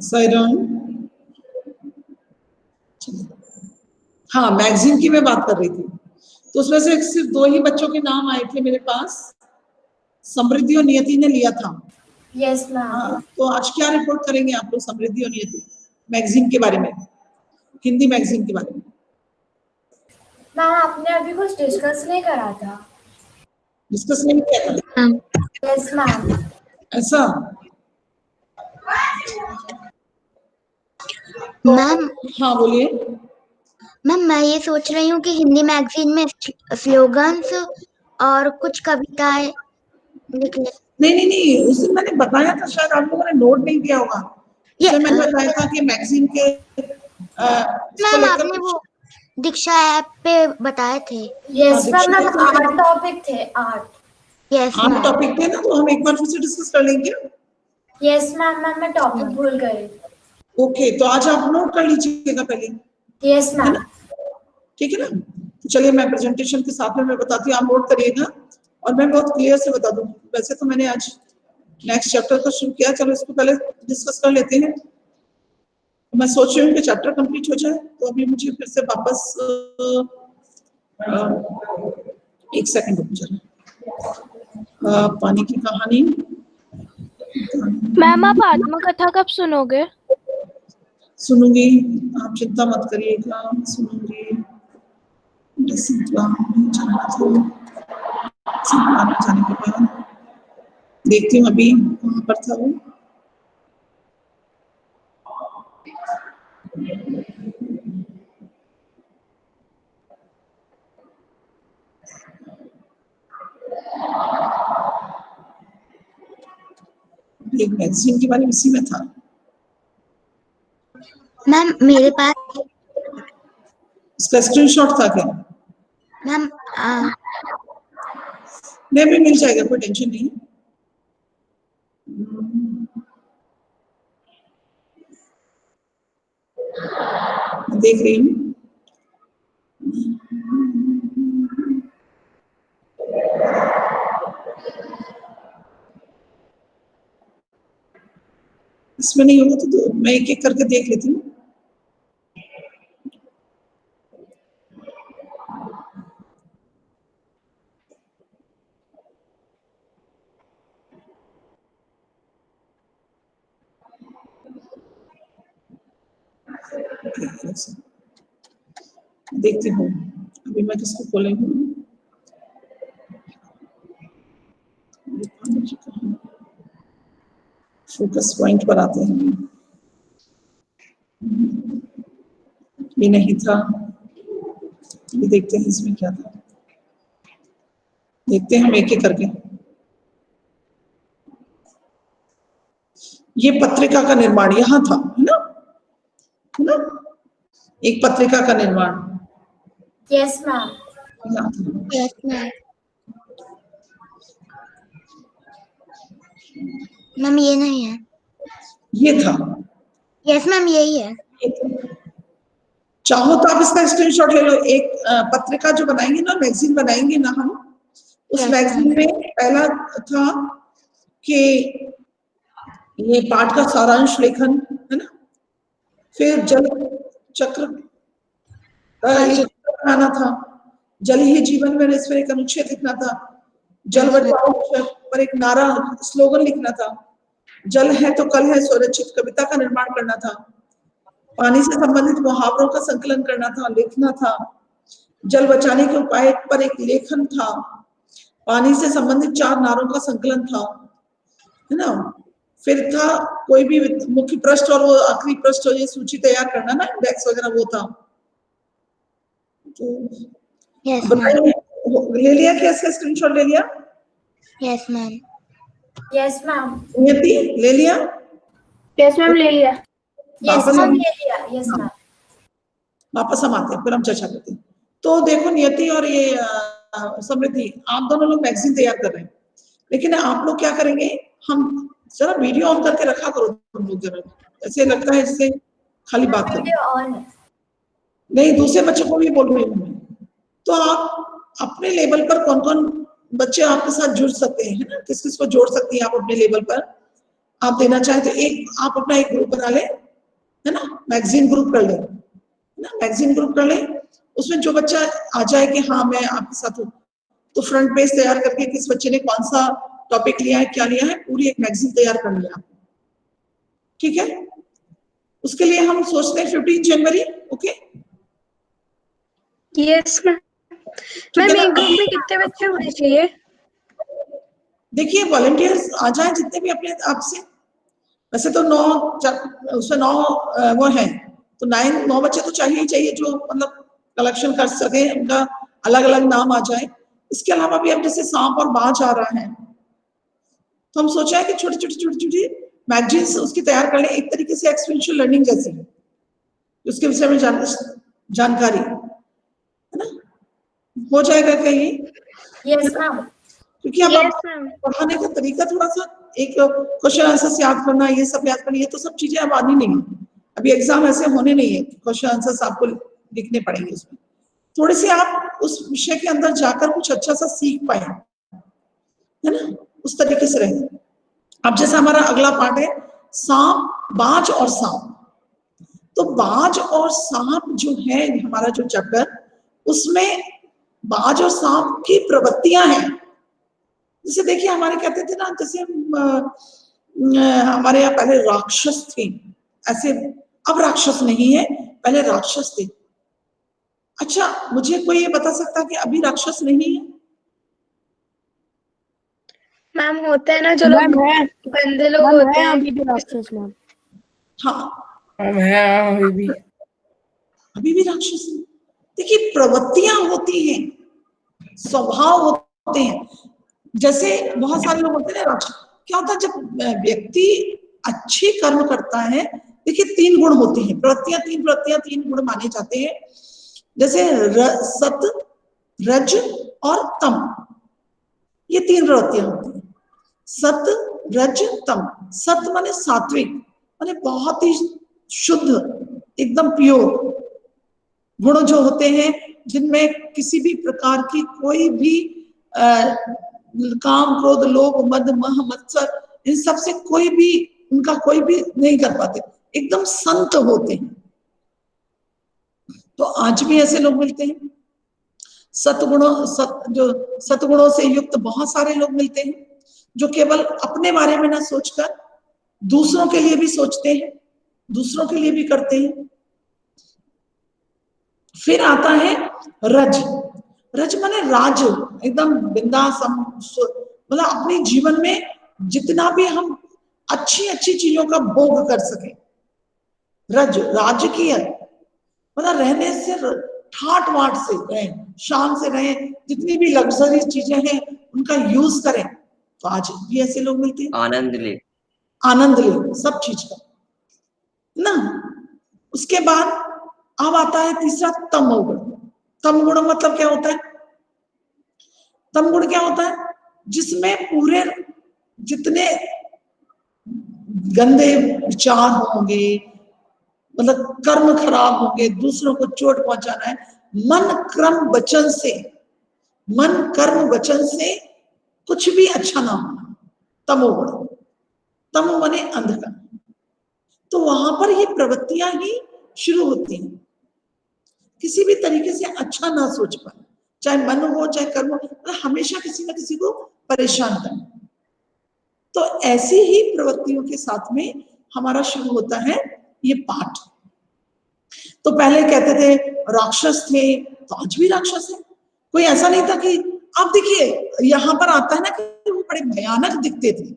साइराम। हाँ, मैगजीन की मैं बात कर रही थी, तो उसमें से सिर्फ 2 ही बच्चों के नाम आए थे मेरे पास। समृद्धि और नियति ने लिया था। Yes ma'am. हाँ, तो आज क्या रिपोर्ट करेंगे आप लोग समृद्धि और नियति मैगजीन के बारे में, हिंदी मैगजीन के बारे में? मैम आपने अभी कुछ डिस्कस नहीं करा था। डिस्कस नहीं किया था? Yes ma'am. ऐसा? मैम। हाँ बोलिए। मैम मैं ये सोच रही हूँ कि हिंदी मैगजीन में स्लोगन्स और कुछ कविताएं लिख ले। नहीं, उस दिन मैंने बताया था, शायद आप लोगों ने नोट नहीं किया होगा। उसमें मैंने बताया था कि मैगजीन के मैम आपने वो दीक्षा ऐप पे बताए थे। यस मैम, 8 टॉपिक थे, 8। Yes ma'am. 8 टॉपिक थे ना, तो हम एक बार फिर से डिस्कस कर लेंगे। यस मैम, मैं टॉपिक भूल गई। ओके, तो आज आप नोट कर लीजिएगा पहले। Yes ma'am. ठीक है ना? तो चलिए मैं प्रेजेंटेशन के साथ में मैं बताती हूँ, आप नोट करिएगा और मैं बहुत क्लियर से बता दूँ। वैसे तो मैंने आज नेक्स्ट चैप्टर का शुरू किया, चलो इसको पहले डिस्कस कर लेते हैं। मैं सोच रही हूँ कि चैप्टर कंप्लीट हो जाए, तो अभी मुझे फिर से वापस 1 सेकंड रुक जाना। पानी की कहानी। मैम आप आत्मकथा कब सुनोगे? सुनूंगी, आप चिंता मत करिएगा, सुनूंगी। जाने के बाद देखती हूँ अभी कहाँ पर था वो। एक मैगजीन के बारे में इसी में था। मैम मेरे पास उसका स्क्रीनशॉट था क्या? मैम नहीं, भी मिल जाएगा, कोई टेंशन नहीं। देख रही हूँ। इसमें नहीं होगा तो मैं एक एक करके देख लेती हूँ। देखती हूँ अभी मैं किसको खोले हूँ। फोकस पॉइंट पर आते हैं। ये नहीं था, ये देखते हैं इसमें क्या था। देखते हैं हम एक एक करके। ये पत्रिका का निर्माण यहाँ था, है ना? है ना? एक पत्रिका का निर्माण। Yes ma'am. Yes ma'am. Ma'am ये नहीं है। ये था। यस मैम यही है। चाहो तो आप इसका स्क्रीनशॉट ले लो। एक पत्रिका जो बनाएंगे ना, मैगजीन बनाएंगे ना हम, उस मैगजीन में पहला था कि ये पाठ का सारांश लेखन, है ना? फिर जल चक्र बनाना था। जल ही जीवन में इस पर एक अनुच्छेद लिखना था। जल बचाओ पर एक नारा स्लोगन लिखना था। जल है तो कल है सुरक्षित कविता का निर्माण करना था। पानी से संबंधित मुहावरों का संकलन करना था, लिखना था। जल बचाने के उपाय पर एक लेखन था। पानी से संबंधित 4 नारों का संकलन था, है ना? फिर था कोई भी मुख्य पृष्ठ और वो आखिरी पृष्ठ, ये सूची तैयार करना ना, इंडेक्स वगैरह वो था। तो ले लिया क्या? इसका स्क्रीनशॉट ले लिया? Yes ma'am. Yes ma'am. नियति ले लिया? यस मैम ले लिया। यस वापस मैम, हम ले लिया। Yes ma'am. वापस हम आते हैं, फिर हम चर्चा करते हैं। तो देखो नियति और ये समृद्धि, आप दोनों लोग मैगजीन तैयार कर रहे हैं, लेकिन आप लोग क्या करेंगे, हम जरा वीडियो ऑन करके रखा करो तुम लोग, जरा ऐसे लगता है जैसे खाली बात करो। वीडियो ऑन है। नहीं, दूसरे बच्चों को भी बोल रही हूँ मैं। तो आप अपने लेवल पर कौन कौन बच्चे आपके साथ जुड़ सकते हैं, है ना, किस किस को जोड़ सकती हैं आप अपने लेवल पर। आप देना चाहें तो एक आप अपना एक ग्रुप बना लें, है ना, मैगजीन ग्रुप कर लें, है ना, मैगजीन ग्रुप कर लें। उसमें जो बच्चा आ जाए कि हाँ मैं आपके साथ हूँ, तो फ्रंट पेज तैयार करके किस बच्चे ने कौन सा टॉपिक लिया है, क्या लिया है, पूरी एक मैगजीन तैयार कर लिया। ठीक है, उसके लिए हम सोचते हैं 15 जनवरी। Okay, yes ma'am. मैम एक ग्रुप में कितने बच्चे होने चाहिए? देखिए वॉलंटियर्स आ जाए जितने भी अपने आप से। वैसे तो 9 उसमें 9 वो हैं, तो 9 बच्चे तो चाहिए ही चाहिए जो मतलब कलेक्शन कर सके, उनका अलग अलग नाम आ जाए। इसके अलावा भी अब जैसे सांप और बाज आ रहा है, तो हम सोचा है कि छोटी छोटी मैगजीन्स उसकी तैयार कर लें, एक तरीके से एक्सपीरियंशियल लर्निंग जैसी, उसके विषय में जानकारी, है ना, हो जाएगा क्या ये? Yes ma'am. क्योंकि अब यस मैम। पढ़ाने का तरीका थोड़ा सा, एक क्वेश्चन आंसर्स याद करना, ये सब याद करना, ये तो सब चीजें अब आनी नहीं है। अभी एग्जाम ऐसे होने नहीं है, क्वेश्चन आंसर्स आपको लिखने पड़ेंगे उसमें। थोड़े से आप उस विषय के अंदर जाकर कुछ अच्छा सा सीख पाए, है ना, उस तरीके से रहे। अब जैसा हमारा अगला पार्ट है सांप, बाज और सांप। तो बाज और सांप जो है हमारा जो चैप्टर, उसमें बाज और सांप की प्रवृत्तियां हैं। जैसे देखिए हमारे कहते थे ना, जैसे हमारे यहाँ पहले राक्षस थे ऐसे, अब राक्षस नहीं है, पहले राक्षस थे। अच्छा, मुझे कोई ये बता सकता है कि अभी राक्षस नहीं है? मैम होते हैं ना जो लोग गंदे लोग होते हैं। अभी भी राक्षस मैम। हाँ, अभी भी राक्षस है। देखिए प्रवृत्तियां होती हैं, स्वभाव होते हैं। जैसे बहुत सारे लोग होते हैं ना, क्या होता है जब व्यक्ति अच्छे कर्म करता है, देखिए 3 गुण होते हैं, प्रवृत्तियां 3 गुण माने जाते हैं। जैसे सत, रज और तम, ये 3 प्रवृत्तियां होती हैं। सत, रज, तम। सत माने सात्विक, माने बहुत ही शुद्ध, एकदम प्योर गुण जो होते हैं, जिनमें किसी भी प्रकार की कोई भी काम, क्रोध, लोभ, मद, मह, मत्सर, इन सब से कोई भी उनका कोई भी नहीं कर पाते, एकदम संत होते हैं। तो आज भी ऐसे लोग मिलते हैं। सतगुणों से युक्त बहुत सारे लोग मिलते हैं, जो केवल अपने बारे में ना सोचकर दूसरों के लिए भी सोचते हैं, दूसरों के लिए भी करते हैं। फिर आता है रज। रज माने राज, एकदम बिंदास, मतलब अपने जीवन में जितना भी हम अच्छी अच्छी चीजों का भोग कर सके। रज, राजकीय, मतलब रहने से ठाट वाट से रहें, शान से रहें, जितनी भी लग्जरी चीजें हैं उनका यूज करें। तो आज भी ऐसे लोग मिलते हैं। आनंद ले सब चीज का ना। उसके बाद अब आता है तीसरा तमोगुण। तमगुण मतलब क्या होता है? तमगुण क्या होता है? जिसमें पूरे जितने गंदे विचार होंगे, मतलब कर्म खराब होंगे, दूसरों को चोट पहुंचाना है, मन कर्म वचन से कुछ भी अच्छा ना होना, तमोगुण। तमो माने अंधकार। तो वहां पर ये प्रवृत्तियां ही शुरू होती हैं, किसी भी तरीके से अच्छा ना सोच पाए, चाहे मन हो चाहे कर्म हो, मतलब हमेशा किसी न किसी को परेशान करना। तो ऐसी ही प्रवृत्तियों के साथ में हमारा शुरू होता है ये पाठ। तो पहले कहते थे राक्षस थे, तो आज भी राक्षस है। कोई ऐसा नहीं था कि, आप देखिए यहाँ पर आता है ना कि वो बड़े भयानक दिखते थे।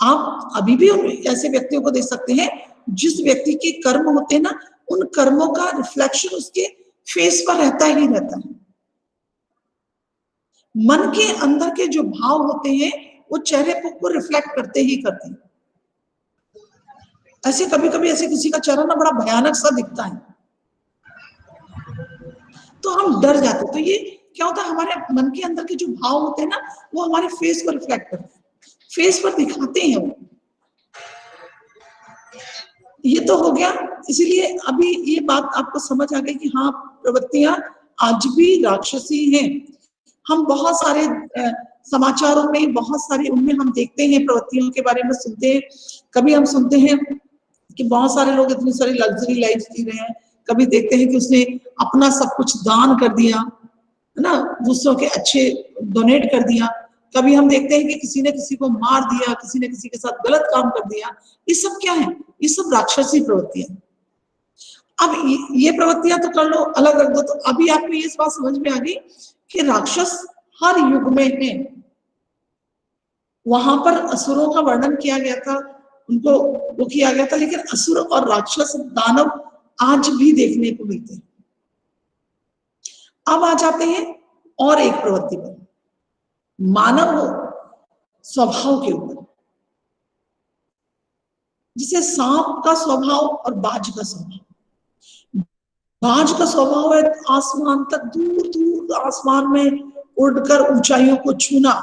आप अभी भी ऐसे व्यक्तियों को देख सकते हैं, जिस व्यक्ति के कर्म होते हैं ना, उन कर्मों का रिफ्लेक्शन उसके फेस पर रहता ही रहता है। मन के अंदर के जो भाव होते हैं वो चेहरे को रिफ्लेक्ट करते ही करते हैं। ऐसे कभी कभी ऐसे किसी का चेहरा ना बड़ा भयानक सा दिखता है, तो हम डर जाते हैं। तो ये क्या होता है, हमारे मन के अंदर के जो भाव होते हैं ना, वो हमारे फेस पर रिफ्लेक्ट करते हैं, फेस पर दिखाते हैं वो। ये तो हो गया। इसीलिए अभी ये बात आपको समझ आ गई कि हाँ, प्रवृत्तियां आज भी राक्षसी हैं। हम बहुत सारे समाचारों में, बहुत सारे उनमें हम देखते हैं, प्रवृत्तियों के बारे में सुनते हैं। कभी हम सुनते हैं कि बहुत सारे लोग इतनी सारी लग्जरी लाइफ जी रहे हैं, कभी देखते हैं कि उसने अपना सब कुछ दान कर दिया, है ना, दूसरों के अच्छे डोनेट कर दिया। कभी हम देखते हैं कि किसी ने किसी को मार दिया, किसी ने किसी के साथ गलत काम कर दिया। ये सब क्या है? ये सब राक्षसी प्रवृत्तियां। अब ये प्रवृत्तियां तो कर लो, अलग रख दो। तो अभी आपको ये बात समझ में आ गई कि राक्षस हर युग में है। वहां पर असुरों का वर्णन किया गया था, उनको वो किया गया था, लेकिन असुर और राक्षस दानव आज भी देखने को मिलते हैं। अब आ जाते हैं और एक प्रवृत्ति पर, मानव स्वभाव के ऊपर, जिसे सांप का स्वभाव और बाज का स्वभाव। बाज का स्वभाव है आसमान तक, दूर दूर आसमान में उड़कर ऊंचाइयों को छूना,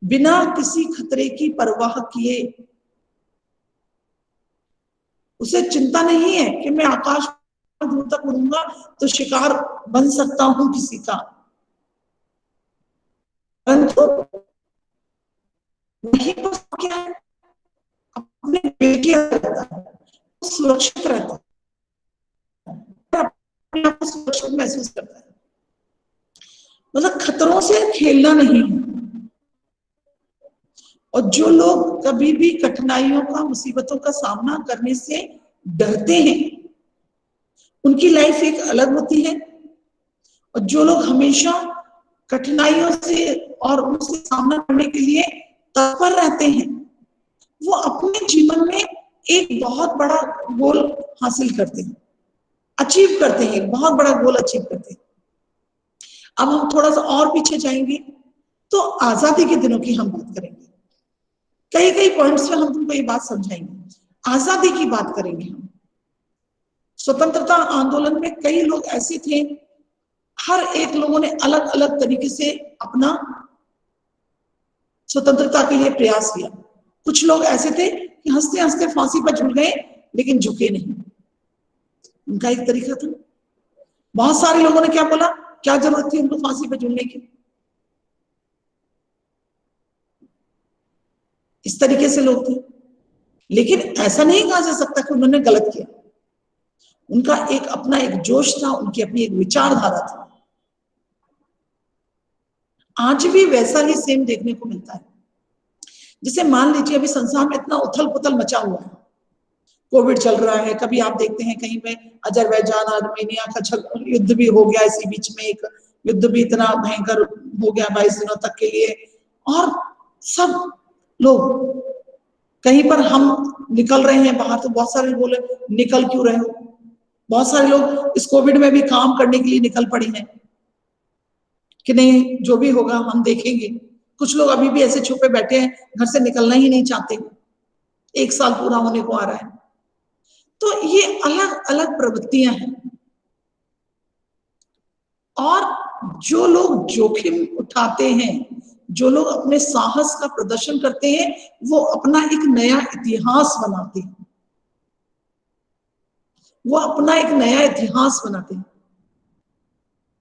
बिना किसी खतरे की परवाह किए। उसे चिंता नहीं है कि मैं आकाश दूर तक उड़ूंगा तो शिकार बन सकता हूं किसी का, परंतु वही तो क्या है, अपने पेट के अंदर रहता है, सुरक्षित रहता है, अपने आप को सुरक्षित महसूस करता है। मतलब खतरों से खेलना नहीं है। और जो लोग कभी भी कठिनाइयों का, मुसीबतों का सामना करने से डरते हैं, उनकी लाइफ एक अलग होती है। और जो लोग हमेशा कठिनाइयों से और उनसे सामना करने के लिए तत्पर रहते हैं, वो अपने जीवन में एक बहुत बड़ा गोल हासिल करते हैं, अचीव करते हैं, बहुत बड़ा गोल अचीव करते हैं। अब हम थोड़ा सा और पीछे जाएंगे तो आजादी के दिनों की हम बात करेंगे। कई कई पॉइंट्स में हम तुमको ये बात समझाएंगे। आजादी की बात करेंगे हम। स्वतंत्रता आंदोलन में कई लोग ऐसे थे, हर एक लोगों ने अलग अलग तरीके से अपना स्वतंत्रता के लिए प्रयास किया। कुछ लोग ऐसे थे कि हंसते हंसते फांसी पर झूल गए, लेकिन झुके नहीं, उनका एक तरीका था। बहुत सारे लोगों ने क्या बोला, क्या जरूरत थी उनको फांसी पर झूलने की, इस तरीके से लोग थे। लेकिन ऐसा नहीं कहा जा सकता कि उन्होंने गलत किया। उनका एक अपना एक जोश था, उनकी अपनी एक विचारधारा थी। आज भी वैसा ही सेम देखने को मिलता है। जैसे मान लीजिए अभी संसार में इतना उथल पुथल मचा हुआ है, कोविड चल रहा है, कभी आप देखते हैं कहीं पे अजरबैजान आर्मेनिया का युद्ध भी हो गया, इसी बीच में एक युद्ध भी इतना भयंकर हो गया 22 दिनों तक के लिए। और सब लोग कहीं पर हम निकल रहे हैं बाहर, तो बहुत सारे बोले निकल क्यों रहे हो। बहुत सारे लोग इस कोविड में भी काम करने के लिए निकल पड़े हैं कि नहीं जो भी होगा हम देखेंगे। कुछ लोग अभी भी ऐसे छुपे बैठे हैं, घर से निकलना ही नहीं चाहते। 1 साल पूरा होने को आ रहा है। तो ये अलग अलग प्रवृत्तियां हैं। और जो लोग जोखिम उठाते हैं, जो लोग अपने साहस का प्रदर्शन करते हैं, वो अपना एक नया इतिहास बनाते हैं। वो अपना एक नया इतिहास बनाते हैं।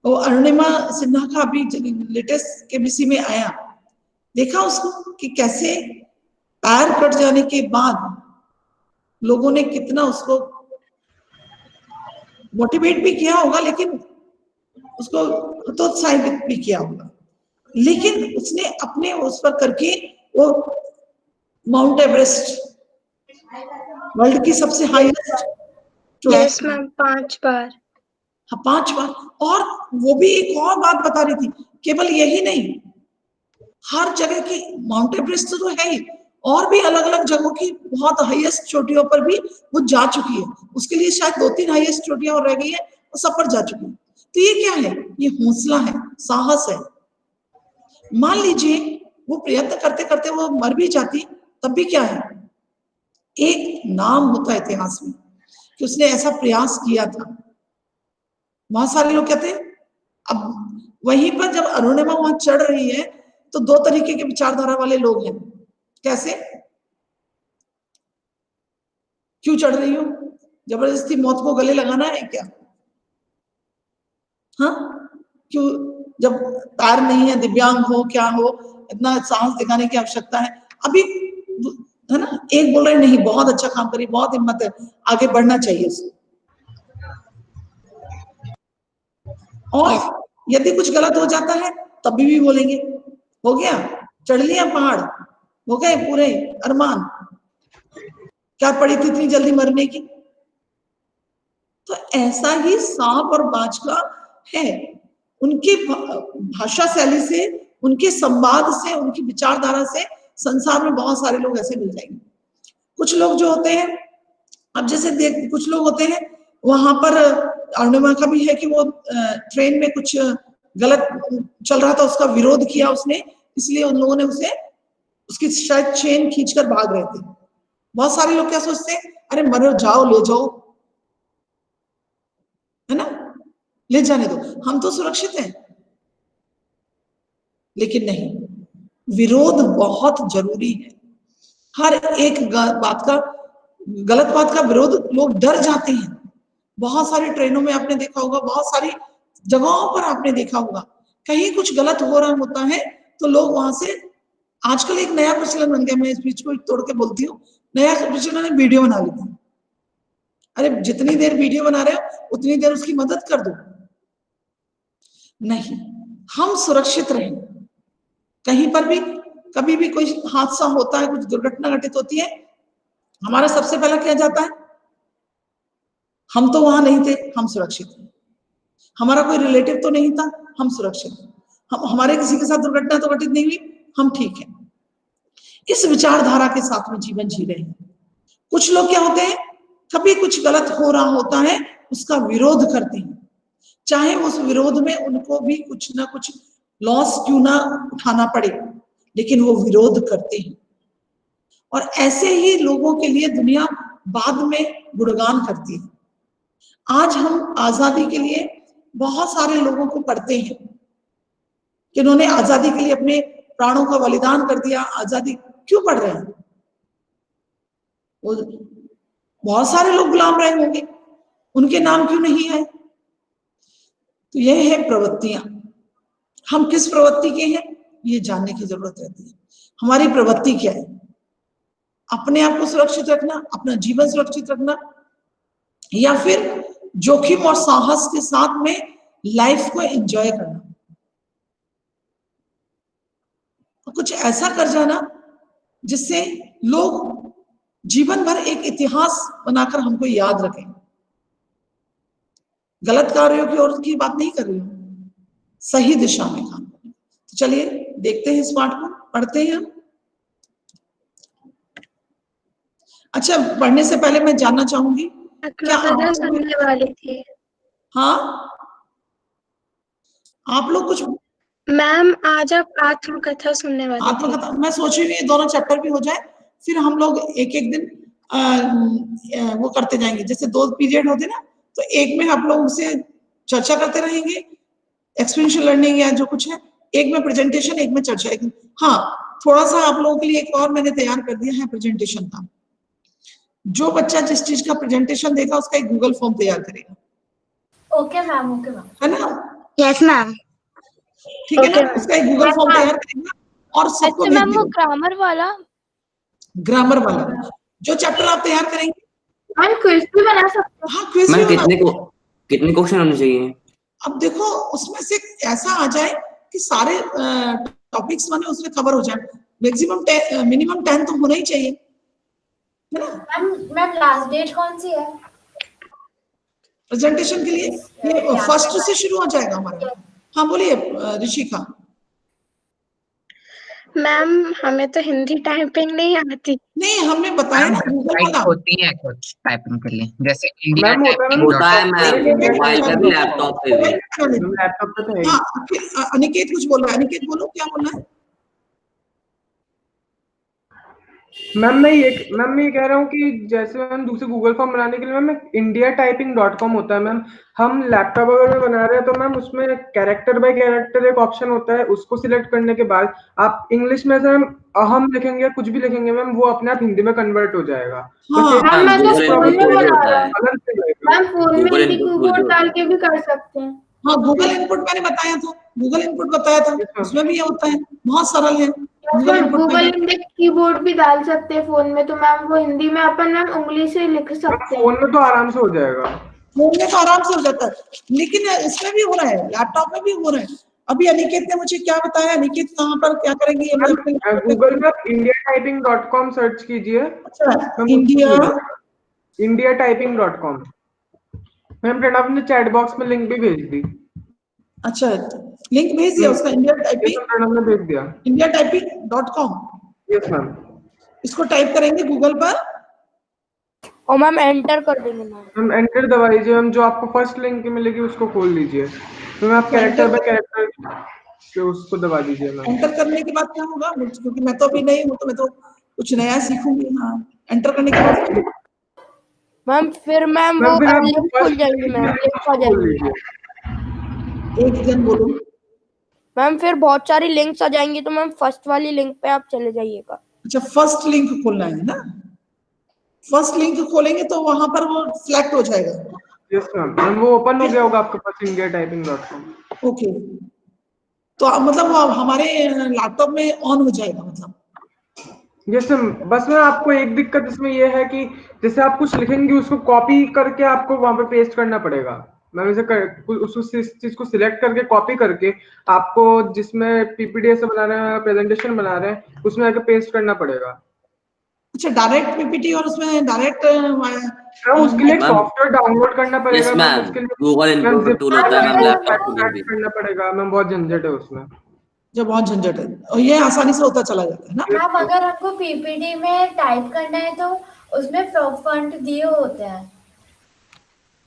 और अरुणिमा सिन्हा का अभी लेटेस्ट केबीसी में आया, देखा उसको कि कैसे पैर कट जाने के बाद लोगों ने कितना उसको मोटिवेट भी किया होगा, लेकिन उसको हतोत्साहित भी किया होगा। लेकिन उसने अपने उस पर करके वो माउंट एवरेस्ट, वर्ल्ड की सबसे हाईएस्ट, यस मैम 5 बार। हाँ 5 बार। और वो भी एक और बात बता रही थी, केवल यही नहीं, हर जगह की माउंट एवरेस्ट तो है ही, और भी अलग अलग जगहों की बहुत हाईएस्ट चोटियों पर भी वो जा चुकी है। उसके लिए शायद 2-3 हाईएस्ट चोटियां और रह गई है, वो सब पर जा चुकी है। तो ये क्या है? ये हौसला है, साहस है। मान लीजिए वो प्रयत्न करते करते वो मर भी जाती, तब भी क्या है, एक नाम होता है इतिहास में कि उसने ऐसा प्रयास किया था। बहुत सारे लोग कहते हैं। अब वहीं पर जब अरुणिमा वहां चढ़ रही है तो दो तरीके के विचारधारा वाले लोग हैं। कैसे? क्यों चढ़ रही हो? जबरदस्ती मौत को गले लगाना है क्या? हाँ, क्यों? जब पैर नहीं है, दिव्यांग हो, क्या हो, इतना साहस दिखाने की आवश्यकता है? अभी है ना, एक बोल रहे नहीं बहुत अच्छा काम करी, बहुत हिम्मत है, आगे बढ़ना चाहिए उसको। और यदि कुछ गलत हो जाता है तब भी बोलेंगे हो गया, चढ़ लिया पहाड़, हो गए पूरे अरमान, क्या पड़ी थी इतनी जल्दी मरने की? तो ऐसा ही सांप और बाज का है। उनकी भाषा शैली से, उनके संवाद से, उनकी विचारधारा से संसार में बहुत सारे लोग ऐसे मिल जाएंगे। कुछ लोग जो होते हैं, अब जैसे देख कुछ लोग होते हैं वहां पर, अरुणिमा का भी है कि वो ट्रेन में कुछ गलत चल रहा था, उसका विरोध किया उसने, इसलिए उन लोगों ने उसे, उसकी शायद चेन खींचकर भाग रहे थे। बहुत सारे लोग क्या सोचते हैं, अरे मरो, जाओ ले जाओ, है ना, ले जाने दो, हम तो सुरक्षित हैं। लेकिन नहीं, विरोध बहुत जरूरी है। हर एक बात का, गलत बात का विरोध, लोग डर जाते हैं। बहुत सारी ट्रेनों में आपने देखा होगा, बहुत सारी जगहों पर आपने देखा होगा, कहीं कुछ गलत हो रहा होता है तो लोग वहां से, आजकल एक नया प्रचलन बन गया, मैं इस बीच को तोड़ के बोलती हूँ, नया प्रचलन है वीडियो बना लेते हैं। अरे जितनी देर वीडियो बना रहे हो उतनी देर उसकी मदद कर दो। नहीं, हम सुरक्षित रहें। कहीं पर भी कभी भी कोई हादसा होता है, कुछ दुर्घटना घटित होती है, हमारा सबसे पहला क्या जाता है, हम तो वहां नहीं थे, हम सुरक्षित हैं। हमारा कोई रिलेटिव तो नहीं था, हम सुरक्षित हैं। हमारे किसी के साथ दुर्घटना तो घटित नहीं हुई, हम ठीक हैं। इस विचारधारा के साथ में जीवन जी रहे हैं। कुछ लोग क्या होते हैं, कभी कुछ गलत हो रहा होता है उसका विरोध करते हैं, चाहे उस विरोध में उनको भी कुछ ना कुछ लॉस क्यों ना उठाना पड़े, लेकिन वो विरोध करते हैं। और ऐसे ही लोगों के लिए दुनिया बाद में गुणगान करती है। आज हम आजादी के लिए बहुत सारे लोगों को पढ़ते हैं कि उन्होंने आजादी के लिए अपने प्राणों का बलिदान कर दिया। आजादी क्यों पढ़ रहे हैं? वो बहुत सारे लोग गुलाम रहे होंगे, उनके नाम क्यों नहीं आए? तो यह है प्रवृत्तियां। हम किस प्रवृत्ति के हैं ये जानने की जरूरत रहती है। हमारी प्रवृत्ति क्या है? अपने आप को सुरक्षित रखना, अपना जीवन सुरक्षित रखना, या फिर जोखिम और साहस के साथ में लाइफ को एंजॉय करना, तो कुछ ऐसा कर जाना जिससे लोग जीवन भर एक इतिहास बनाकर हमको याद रखें। गलत कार्यों की ओर की बात नहीं कर रही हूं, सही दिशा में काम करें। तो चलिए देखते हैं इस पाठ को, पढ़ते हैं हम। अच्छा, पढ़ने से पहले मैं जानना चाहूंगी क्या आप, सुनने वाली थी। हाँ आप लोग कुछ, मैम आज आप आत्मकथा सुनने वाली थी। आत्मकथा मैं सोच रही हूँ ये दोनों चैप्टर भी हो जाए, फिर हम लोग एक एक दिन वो करते जाएंगे। जैसे 2 पीरियड होते ना, तो एक में आप लोग से चर्चा करते रहेंगे, एक्सपीरियंशियल लर्निंग या जो कुछ है, एक में प्रेजेंटेशन, एक में चर्चा। हाँ, थोड़ा सा आप लोगों के लिए एक और मैंने तैयार कर दिया है प्रेजेंटेशन का। जो बच्चा जिस चीज का प्रेजेंटेशन देगा उसका एक गूगल फॉर्म तैयार करेगा। ओके मैम, ओके मैम, है ना? Yes ma'am. ठीक है ना? उसका एक गूगल फॉर्म तैयार करेगा और सबको अच्छा भेज मैम, वो देगा। ग्रामर वाला जो चैप्टर आप तैयार करेंगे, मैम क्विज भी बना सकते हो? हाँ क्विज मैम भी बना। कितने क्वेश्चन होने चाहिए? अब देखो उसमें से ऐसा आ जाए कि सारे टॉपिक्स माने उसमें कवर हो जाए। मैक्सिमम मिनिमम 10 तो होना ही चाहिए, है ना? मैम लास्ट डेट कौन सी है प्रेजेंटेशन के लिए? ये फर्स्ट से शुरू हो जाएगा हमारा। हाँ बोलिए ऋषिका। मैम हमें तो हिंदी टाइपिंग नहीं आती। नहीं, हमने बताया ना गूगल वेबसाइट वाला। होती है कुछ टाइपिंग के लिए, जैसे इंडिया मैम होता है ना, होता है मैम, Website मोबाइल पे भी लैपटॉप पे भी। लैपटॉप पे तो है ही। हाँ, फिर अनिकेत कुछ बोल रहा है। अनिकेत बोलो, क्या बोलना है? मैम मैं ये कह रहा हूँ कि जैसे मैम दूसरे गूगल फॉर्म बनाने के लिए मैम indiatyping.com होता है मैम। हम लैपटॉप अगर में बना रहे हैं तो मैम उसमें कैरेक्टर बाय कैरेक्टर एक ऑप्शन होता है, उसको सिलेक्ट करने के बाद आप इंग्लिश में से मैम अहम लिखेंगे या कुछ भी लिखेंगे मैम, वो अपने आप हिंदी में कन्वर्ट हो जाएगा। हाँ। मैम मैं तो Google फोन में input बना होता रहा है। हूँ अलग से लगेगा। मैम, फोन में Google हिंदी input कीबोर्ड बोलते डाल हो। के भी कर सकते हैं। हाँ, गूगल इनपुट मैंने बताया था, गूगल इनपुट बताया था, उसमें भी ये होता है, बहुत सरल है गूगल इनपुट गूगल में। इंडेक्स कीबोर्ड भी डाल सकते हैं फोन में, तो मैम वो हिंदी में अपन मैम उंगली से लिख सकते हैं। फोन में तो आराम से हो जाएगा। फोन में तो आराम से हो जाता है, लेकिन इसमें भी हो रहा है, लैपटॉप में भी हो रहा है। अभी अनिकेत ने मुझे क्या बताया, अनिकेत कहाँ पर क्या करेंगे ये मैं अपने laptop पे- गूगल में indiatyping.com सर्च कीजिए। अच्छा, indiatyping.com। मैम प्रणव ने चैट बॉक्स में लिंक भी भेज दी। अच्छा, लिंक भेज दिया उसका, प्रणव ने भेज दिया। indiatyping.com। Yes ma'am. इसको टाइप करेंगे गूगल पर और मैम एंटर कर देंगे मैम। मैम एंटर दबा दीजिए मैम, जो आपको फर्स्ट लिंक मिलेगी उसको खोल लीजिए। तो मैम आप कैरेक्टर बाय कैरेक्टर उसको दबा दीजिए मैम। एंटर करने के बाद क्या होगा, क्योंकि मैं तो अभी नहीं हूँ तो मैं तो कुछ नया सीखूंगी। हाँ, एंटर करने के बाद मैम फिर मैम वो फिर आप लिंक खुल जाएगी मैम, लिंक आ खोल जाएगी लीजिए। एक जन बोलो। मैम, फिर बहुत सारी लिंक्स आ जाएंगी तो मैम फर्स्ट वाली लिंक पे आप चले जाइएगा। अच्छा, फर्स्ट लिंक खोलना है ना, फर्स्ट लिंक खोलेंगे तो वहां पर वो सिलेक्ट हो जाएगा। यस मैम, वो ओपन हो गया होगा आपके पास indiatyping.com। ओके, तो मतलब वो हमारे लैपटॉप में ऑन हो जाएगा मतलब। यस मैम, बस में आपको एक दिक्कत इसमें ये है कि जैसे आप कुछ लिखेंगे उसको कॉपी करके आपको वहां पे पेस्ट करना पड़ेगा। मैम उस चीज को सिलेक्ट करके कॉपी करके आपको जिसमें पीपीटी से बना रहे हैं, प्रेजेंटेशन बना रहे हैं, उसमें आके पेस्ट करना पड़ेगा। अच्छा, डायरेक्ट पीपीटी और उसमें डायरेक्ट मैम उसके लिए सॉफ्टवेयर डाउनलोड करना पड़ेगा। यस मैम मैम, उसके लिए गूगल इनपुट टूल होता है मैम लैपटॉप पे भी। करना पड़ेगा मैम, बहुत झंझट है उसमें। जो बहुत झंझट है और ये आसानी से होता चला जाता है ना। मैम अगर हमको पीपीटी में टाइप करना है तो उसमें फॉन्ट दिए होते हैं।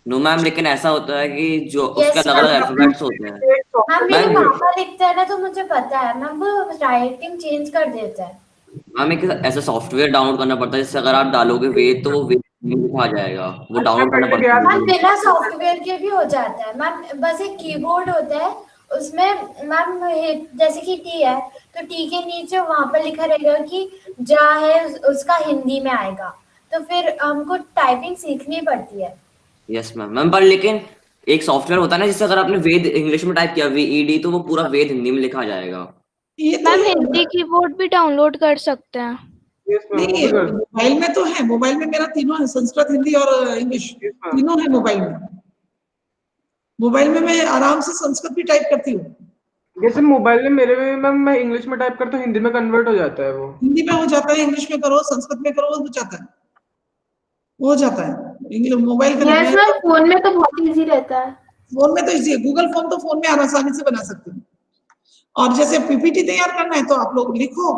नो मैम, लेकिन ऐसा होता है कि जो Yes, उसके अलग अलग ma'am. अल्फाबेट्स होते हैं। मैम मेरे मैम पापा लिखते हैं ना तो मुझे पता है मैम, वो राइटिंग चेंज कर देते हैं। मैम एक ऐसा सॉफ्टवेयर डाउनलोड करना पड़ता है जिससे अगर आप डालोगे वेद तो वो वेद लिखा जाएगा, वो डाउनलोड करना पड़ता मैम है। बिना सॉफ्टवेयर के भी हो जाता है मैम, बस एक कीबोर्ड होता है उसमें मैम, जैसे कि टी है तो टी के नीचे वहां पर लिखा रहेगा कि जा है उसका हिंदी में आएगा, तो फिर हमको टाइपिंग सीखनी पड़ती है। Yes ma'am. मैम पर लेकिन एक सॉफ्टवेयर होता है ना जिससे अगर आपने वेद इंग्लिश में टाइप किया VED तो वो पूरा वेद हिंदी में लिखा जाएगा। ये तो मैम हिंदी कीबोर्ड भी डाउनलोड कर सकते हैं। यस मैम, नहीं, मोबाइल में तो है, मोबाइल में मेरा तीनों है, संस्कृत, हिंदी और इंग्लिश तीनों है मोबाइल में। मोबाइल में मैं आराम से संस्कृत भी टाइप करती हूँ। जैसे मोबाइल में मेरे में मैम मैं इंग्लिश में टाइप करता हूँ, हिंदी में कन्वर्ट हो जाता है वो। हिंदी में हो जाता है, इंग्लिश में करो, संस्कृत में करो, हो जाता है, हो जाता है। इंग्लिश मोबाइल का यस मैम, फोन में तो बहुत इजी रहता है। फोन में तो इजी है, गूगल फॉर्म तो फोन में आसानी से बना सकते हैं। और जैसे पीपीटी तैयार करना है तो आप लोग लिखो,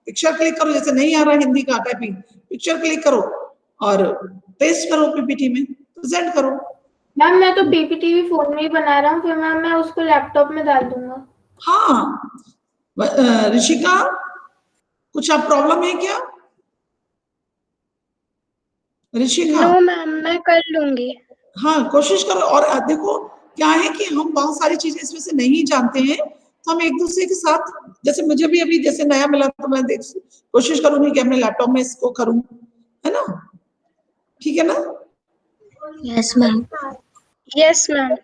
पिक्चर क्लिक करो, जैसे नहीं आ रहा हिंदी का टाइपिंग, पिक्चर क्लिक करो और पेस्ट करो पीपीटी में, प्रेजेंट करो। मैम मैं तो पीपीटी भी फोन में ही बना रहा हूँ, फिर मैम मैं उसको लैपटॉप में डाल दूंगा। हाँ, ऋषिका कुछ आप प्रॉब्लम है क्या ऋषिका? नो मैम, मैं कर लूंगी। हाँ, कोशिश करो। और देखो क्या है कि हम बहुत सारी चीजें इसमें से नहीं जानते हैं, तो हम एक दूसरे के साथ, जैसे मुझे भी अभी जैसे नया मिला तो मैं कोशिश करूंगी कि अपने लैपटॉप में इसको करूं, है ना? ठीक है ना? Yes ma'am. Yes ma'am.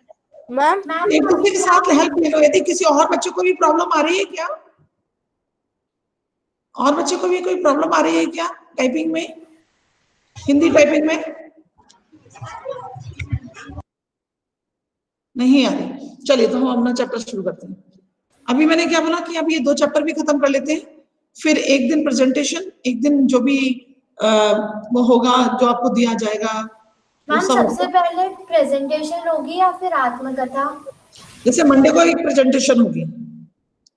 Ma'am एक दूसरे के साथ हेल्प ले लो। यदि किसी और बच्चे को भी प्रॉब्लम आ रही है क्या, और बच्चे को भी कोई प्रॉब्लम आ रही है क्या टाइपिंग में, हिंदी टाइपिंग में? नहीं आ रही। चलिए तो हम अपना चैप्टर शुरू करते हैं। अभी मैंने क्या बोला कि अब ये 2 चैप्टर भी खत्म कर लेते हैं, फिर एक दिन प्रेजेंटेशन, एक दिन जो भी वो होगा जो आपको दिया जाएगा। मैम सबसे पहले प्रेजेंटेशन होगी या फिर आत्मकथा? जैसे मंडे को एक प्रेजेंटेशन होगी,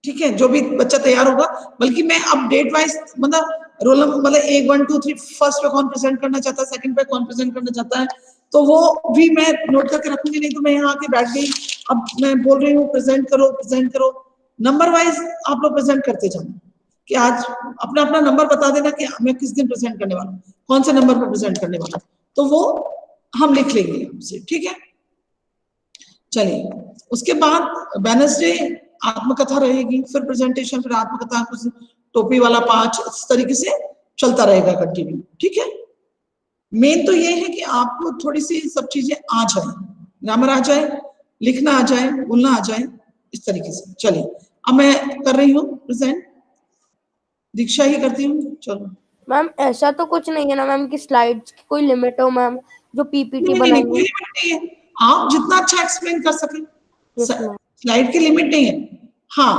ठीक है, जो भी बच्चा तैयार होगा। बल्कि मैं अब डेट वाइज मतलब रोल नंबर मतलब 1 1 2 3 फर्स्ट पे कौन प्रेजेंट करना चाहता है, सेकंड पे कौन प्रेजेंट करना चाहता है, तो वो भी मैं नोट करके रखूंगी। नहीं तो मैं यहाँ आके बैठ गई, अब मैं बोल रही हूँ प्रेजेंट करो, नंबर वाइज आप लोग प्रेजेंट करते जाना, कि आज अपना अपना नंबर बता देना कि मैं किस दिन प्रेजेंट करने वाला हूँ, कौन से नंबर पर प्रेजेंट करने वाला हूँ, तो वो हम लिख लेंगे हमसे, ठीक है। चलिए, उसके बाद वेडनेसडे आत्मकथा रहेगी, फिर प्रेजेंटेशन, फिर आत्मकथा, कुछ टोपी वाला पांच, इस तरीके से चलता रहेगा कंटिन्यू, ठीक है। मेन तो ये है कि आपको थोड़ी सी सब चीजें आ जाए, ग्रामर आ जाए, लिखना आ जाए, बोलना आ जाए, इस तरीके से। चलिए, अब मैं कर रही हूँ प्रेजेंट, दीक्षा ही करती हूँ। चलो मैम, ऐसा तो कुछ नहीं है ना मैम कि स्लाइड्स की कोई लिमिट हो मैम, जो पीपीटी नहीं, बनाएंगे? कोई लिमिट नहीं है, आप जितना अच्छा एक्सप्लेन कर सके, Yes, ma'am. स्लाइड की लिमिट नहीं है। हाँ,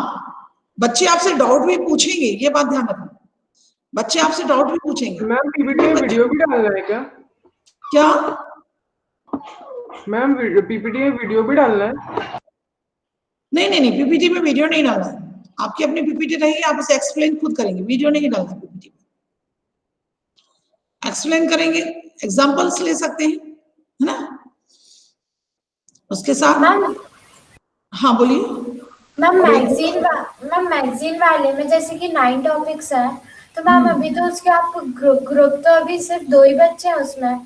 बच्चे आपसे डाउट भी पूछेंगे, ये बात ध्यान रखना, बच्चे आपसे डाउट भी पूछेंगे। मैम पीपीटी में वीडियो भी डालना है क्या? क्या मैम पीपीटी में वीडियो भी डालना है? नहीं नहीं नहीं, पीपीटी में वीडियो नहीं डालना है, आपकी अपनी पीपीटी रहेगी, आप उसे एक्सप्लेन खुद करेंगे, वीडियो नहीं डालना पीपीटी में, एक्सप्लेन करेंगे, एग्जांपल्स ले सकते हैं, है ना, उसके साथ। मैम हाँ बोलिए। मैम मैगजीन वाले में जैसे कि 9 टॉपिक्स हैं, तो मैम अभी तो उसके आपको ग्रुप तो अभी सिर्फ 2 ही बच्चे हैं उसमें,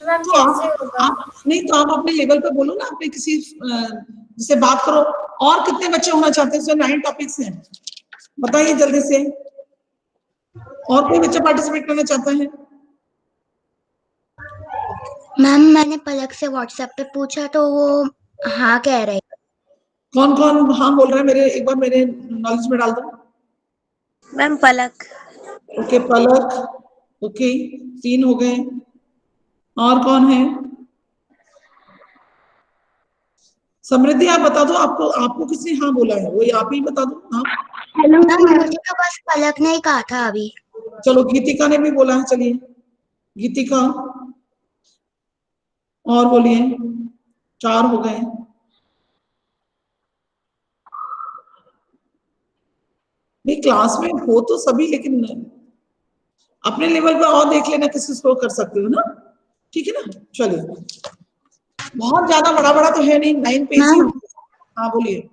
तो मैम तो कैसे होगा? आप नहीं तो आप अपने लेवल पे बोलो ना, अपने किसी जिससे बात करो, और कितने बच्चे होना चाहते हैं? 9 टॉपिक्स हैं, बताइए जल्दी से, और कोई बच्चा पार्टिसिपेट करना चाहता है? मैम मैंने पलक से व्हाट्सएप पे पूछा तो वो हाँ कह रहे। कौन कौन हाँ बोल रहा है? मेरे एक बार मेरे नॉलेज में डाल दो। मैम पलक। ओके पलक, ओके 3 हो गए, और कौन है? समृद्धि आप बता दो, आपको आपको किसने हाँ बोला है, वही आप ही बता दो। हाँ मैम मुझे तो बस पलक ने ही कहा था अभी। चलो गीतिका ने भी बोला है, चलिए गीतिका, और बोलिए, 4 हो गए। नहीं क्लास में हो तो सभी, लेकिन अपने लेवल पर और देख लेना किसी को कर सकते हो ना, ठीक है ना। चलिए, बहुत ज्यादा बड़ा बड़ा तो है नहीं, 9 पेज ही। हाँ बोलिए।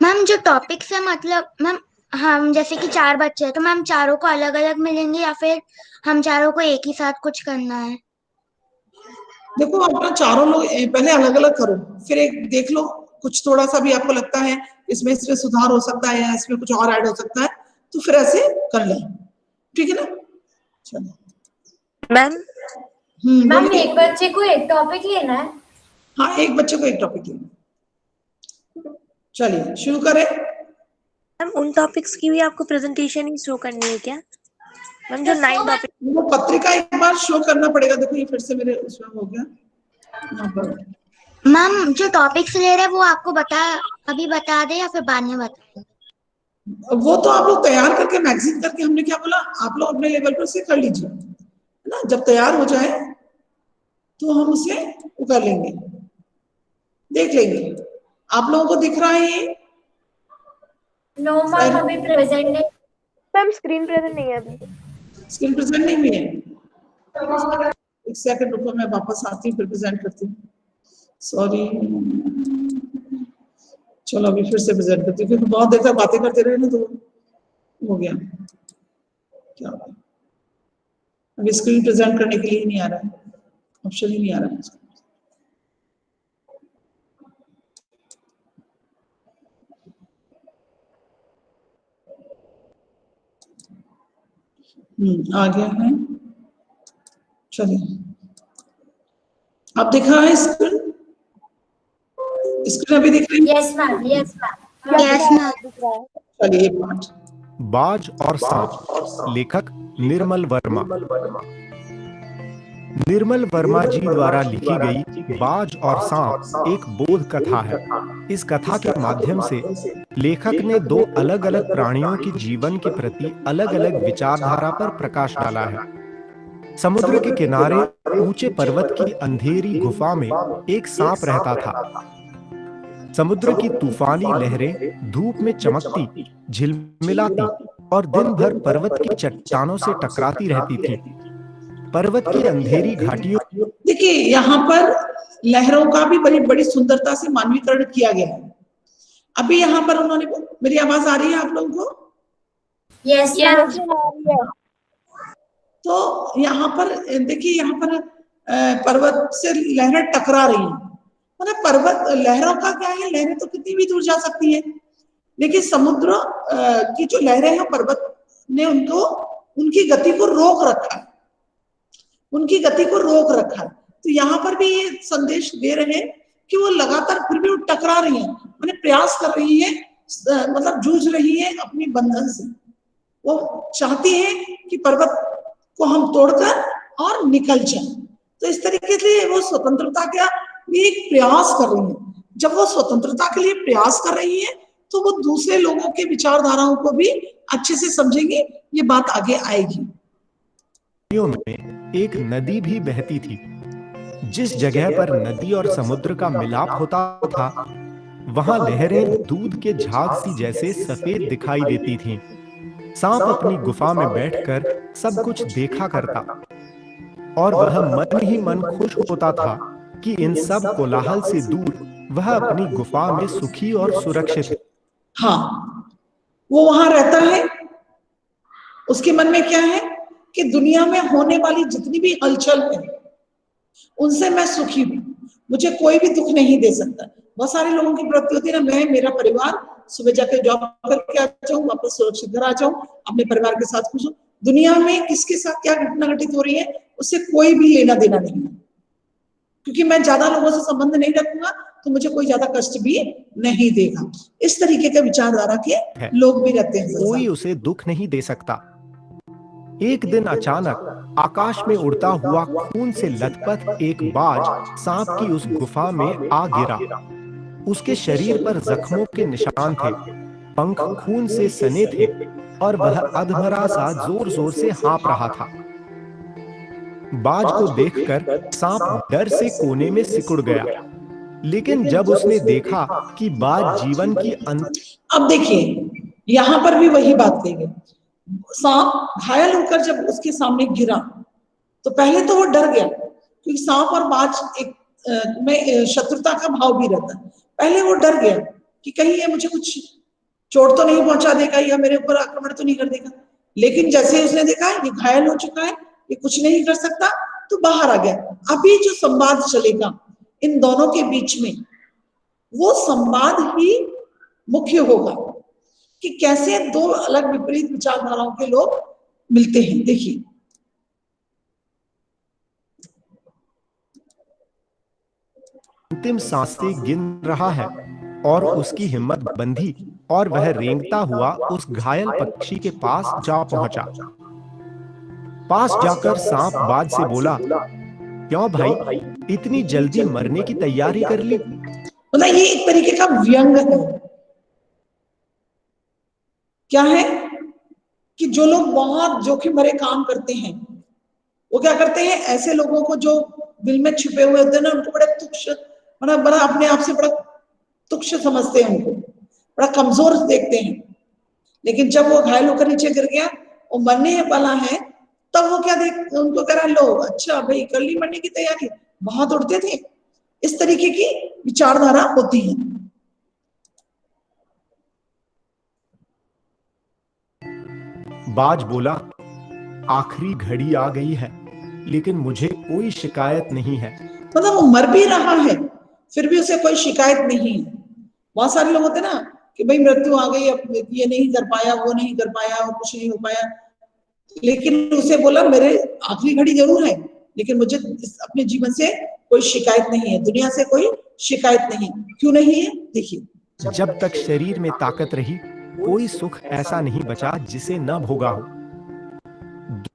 मैम जो टॉपिक्स है, मतलब मैम हम जैसे कि 4 बच्चे हैं, तो मैम चारों को अलग अलग मिलेंगे या फिर हम चारों को एक ही साथ कुछ करना है? देखो अपना चारों लोग पहले अलग अलग करो, फिर एक देख लो, कुछ थोड़ा सा भी आपको लगता है इसमें सुधार हो सकता है या इसमें कुछ और ऐड हो सकता है, तो फिर ऐसे कर लें, ठीक है ना। चलो मैम एक बच्चे को एक टॉपिक लेना है? हाँ, एक बच्चे को एक टॉपिक लेना। चलिए शुरू करें। मैम उन टॉपिक्स की भी आपको प्रेजेंटेशन ही शो करनी है क्या? मैम जो 9 टॉपिक, वो पत्रिका एक बार शो करना पड़ेगा। देखो ये फिर से मेरे उसमें हो गया यहाँ पर। मैम जो टॉपिक्स ले रहे हैं वो आपको अभी बता दे या फिर बाद में बता? वो तो आप लोग तैयार करके मैगजीन करके, हमने क्या बोला, आप लोग अपने लेवल पर से कर लीजिए, है ना। जब तैयार हो जाए तो हम उसे कर लेंगे, देख लेंगे। आप लोगों को दिख रहा है ये? नो मैम अभी प्रेजेंट नहीं। मैम स्क्रीन प्रेजेंट नहीं है अभी। स्क्रीन प्रेजेंट नहीं हुई है? एक सेकंड रुको, मैं वापस आती हूँ फिर प्रेजेंट करती हूँ, सॉरी। चलो अभी फिर से प्रेजेंट करती हूँ, क्योंकि बहुत देर तक बातें करते रहे ना तो हो गया। क्या होगा, अभी स्क्रीन प्रेजेंट करने के लिए नहीं आ रहा है, ऑप्शन ही नहीं आ रहा है। आ गया है, चलिए। आप दिख रहा है स्क्रीन? स्क्रीन अभी दिख रही है? Yes ma'am, yes ma'am. Yes ma'am. चलिए पाठ। बाज और सांप, लेखक निर्मल वर्मा। निर्मल वर्मा जी द्वारा लिखी गई बाज और सांप एक बोध कथा है। इस कथा के माध्यम से लेखक ने 2 अलग अलग प्राणियों के जीवन के प्रति अलग अलग विचारधारा पर प्रकाश डाला है। समुद्र के किनारे ऊंचे पर्वत की अंधेरी गुफा में एक सांप रहता था। समुद्र की तूफानी लहरें धूप में चमकती, झिलमिलाती और दिन भर पर्वत की चट्टानों से टकराती रहती थीं। पर्वत की अंधेरी घाटियों, देखिए यहाँ पर लहरों का भी बड़ी बड़ी सुंदरता से मानवीकरण किया गया है। अभी यहाँ पर उन्होंने, मेरी आवाज आ रही है आप लोगों को? Yes yes ma'am. तो यहाँ पर देखिए, यहाँ पर पर्वत से लहरें टकरा रही हैं। मतलब पर्वत लहरों का क्या है, लहरें तो कितनी भी दूर जा सकती है, लेकिन समुद्र की जो लहरें हैं पर्वत ने उनको उनकी गति को रोक रखा है, उनकी गति को रोक रखा है। तो यहाँ पर भी ये संदेश दे रहे हैं कि वो लगातार फिर भी वो टकरा रही है, मैंने प्रयास कर रही है, मतलब जूझ रही है अपनी बंधन से। वो चाहती है कि पर्वत को हम तोड़कर और निकल जाए। तो इस तरीके से वो स्वतंत्रता का लिए एक प्रयास कर रही है। जब वो स्वतंत्रता के लिए प्रयास कर रही है तो वो दूसरे लोगों के विचारधाराओं को भी अच्छे से समझेंगी, ये बात आगे आएगी। में एक नदी भी बहती थी। जिस जगह पर नदी और समुद्र का मिलाप होता था, वहां लहरें दूध के झाग सी जैसे सफेद दिखाई देती थीं। सांप अपनी गुफा में बैठकर सब कुछ देखा करता और वह मन ही मन खुश होता था कि इन सब कोलाहल से दूर वह अपनी गुफा में सुखी और सुरक्षित है। हाँ, वो वहां रहता है, उसके मन में क्या है कि दुनिया में होने वाली जितनी भी हलचल है उनसे मैं सुखी हूं, मुझे कोई भी दुख नहीं दे सकता। बहुत सारे लोगों की प्रवृत्ति होती है ना, मैं मेरा परिवार सुबह जाकर जॉब करके आ जाऊं, वापस सुरक्षित घर आ जाऊं, अपने परिवार के साथ खुश हूं। दुनिया में किसके साथ क्या घटना घटित हो रही है उससे कोई भी लेना देना नहीं है, क्योंकि मैं ज्यादा लोगों से संबंध नहीं रखूंगा तो मुझे कोई ज्यादा कष्ट भी नहीं देगा। इस तरीके के विचारधारा के लोग भी रहते हैं। कोई उसे दुख नहीं दे सकता। एक दिन अचानक आकाश में उड़ता हुआ खून से लथपथ एक बाज सांप की उस गुफा में आ गिरा। उसके शरीर पर जख्मों के निशान थे, पंख खून से सने थे और वह अधमरा सा जोर जोर से हाँफ रहा था। बाज को देखकर सांप डर से कोने में सिकुड़ गया, लेकिन जब उसने देखा कि बाज जीवन की अब देखिए, यहां पर भी वही बात कही गई। सांप घायल होकर जब उसके सामने गिरा तो पहले तो वो डर गया, क्योंकि सांप और बाज एक में शत्रुता का भाव भी रहता है। पहले वो डर गया कि कहीं ये मुझे कुछ चोट तो नहीं पहुंचा देगा या मेरे ऊपर आक्रमण तो नहीं कर देगा। लेकिन जैसे उसने देखा ये घायल हो चुका है, ये कुछ नहीं कर सकता, तो बाहर आ गया। अभी जो संवाद चलेगा इन दोनों के बीच में, वो संवाद ही मुख्य होगा कि कैसे दो अलग विपरीत विचारधाराओं के लोग मिलते हैं। देखिए, अंतिम सांसें गिन रहा है और उसकी हिम्मत बंधी और वह रेंगता हुआ उस घायल पक्षी के पास जा पहुंचा। पास जाकर सांप बाज से बोला, क्यों भाई, इतनी जल्दी मरने की तैयारी कर ली? मतलब ये एक तरीके का व्यंग है। क्या है कि जो लोग बहुत जोखिम भरे काम करते हैं वो क्या करते हैं, ऐसे लोगों को जो दिल में छिपे हुए होते हैं ना, उनको बड़े तुच्छ, मतलब बड़ा अपने आप से बड़ा तुच्छ समझते हैं, उनको बड़ा कमजोर देखते हैं। लेकिन जब वो घायल होकर नीचे गिर गया, वो मरने वाला है, तब वो क्या देख, उनको कह रहा है, लो अच्छा भाई कर ली मरने की तैयारी, बहुत उड़ते थे। इस तरीके की विचारधारा होती है। बाज बोला, आखिरी घड़ी आ गई है, लेकिन मुझे कोई शिकायत नहीं है। मतलब वो मर भी रहा है फिर भी उसे कोई शिकायत नहीं है। बहुत सारे लोग होते ना कि भाई मृत्यु आ गई, अब ये नहीं कर पाया, वो नहीं कर पाया, वो कुछ नहीं हो पाया, लेकिन उसे बोला मेरे आखिरी घड़ी जरूर है, लेकिन मुझे अपने जीवन से कोई शिकायत नहीं है, दुनिया से कोई शिकायत नहीं। क्यों नहीं है? देखिए, जब तक शरीर में ताकत रही, कोई सुख ऐसा नहीं बचा जिसे न भोगा हो।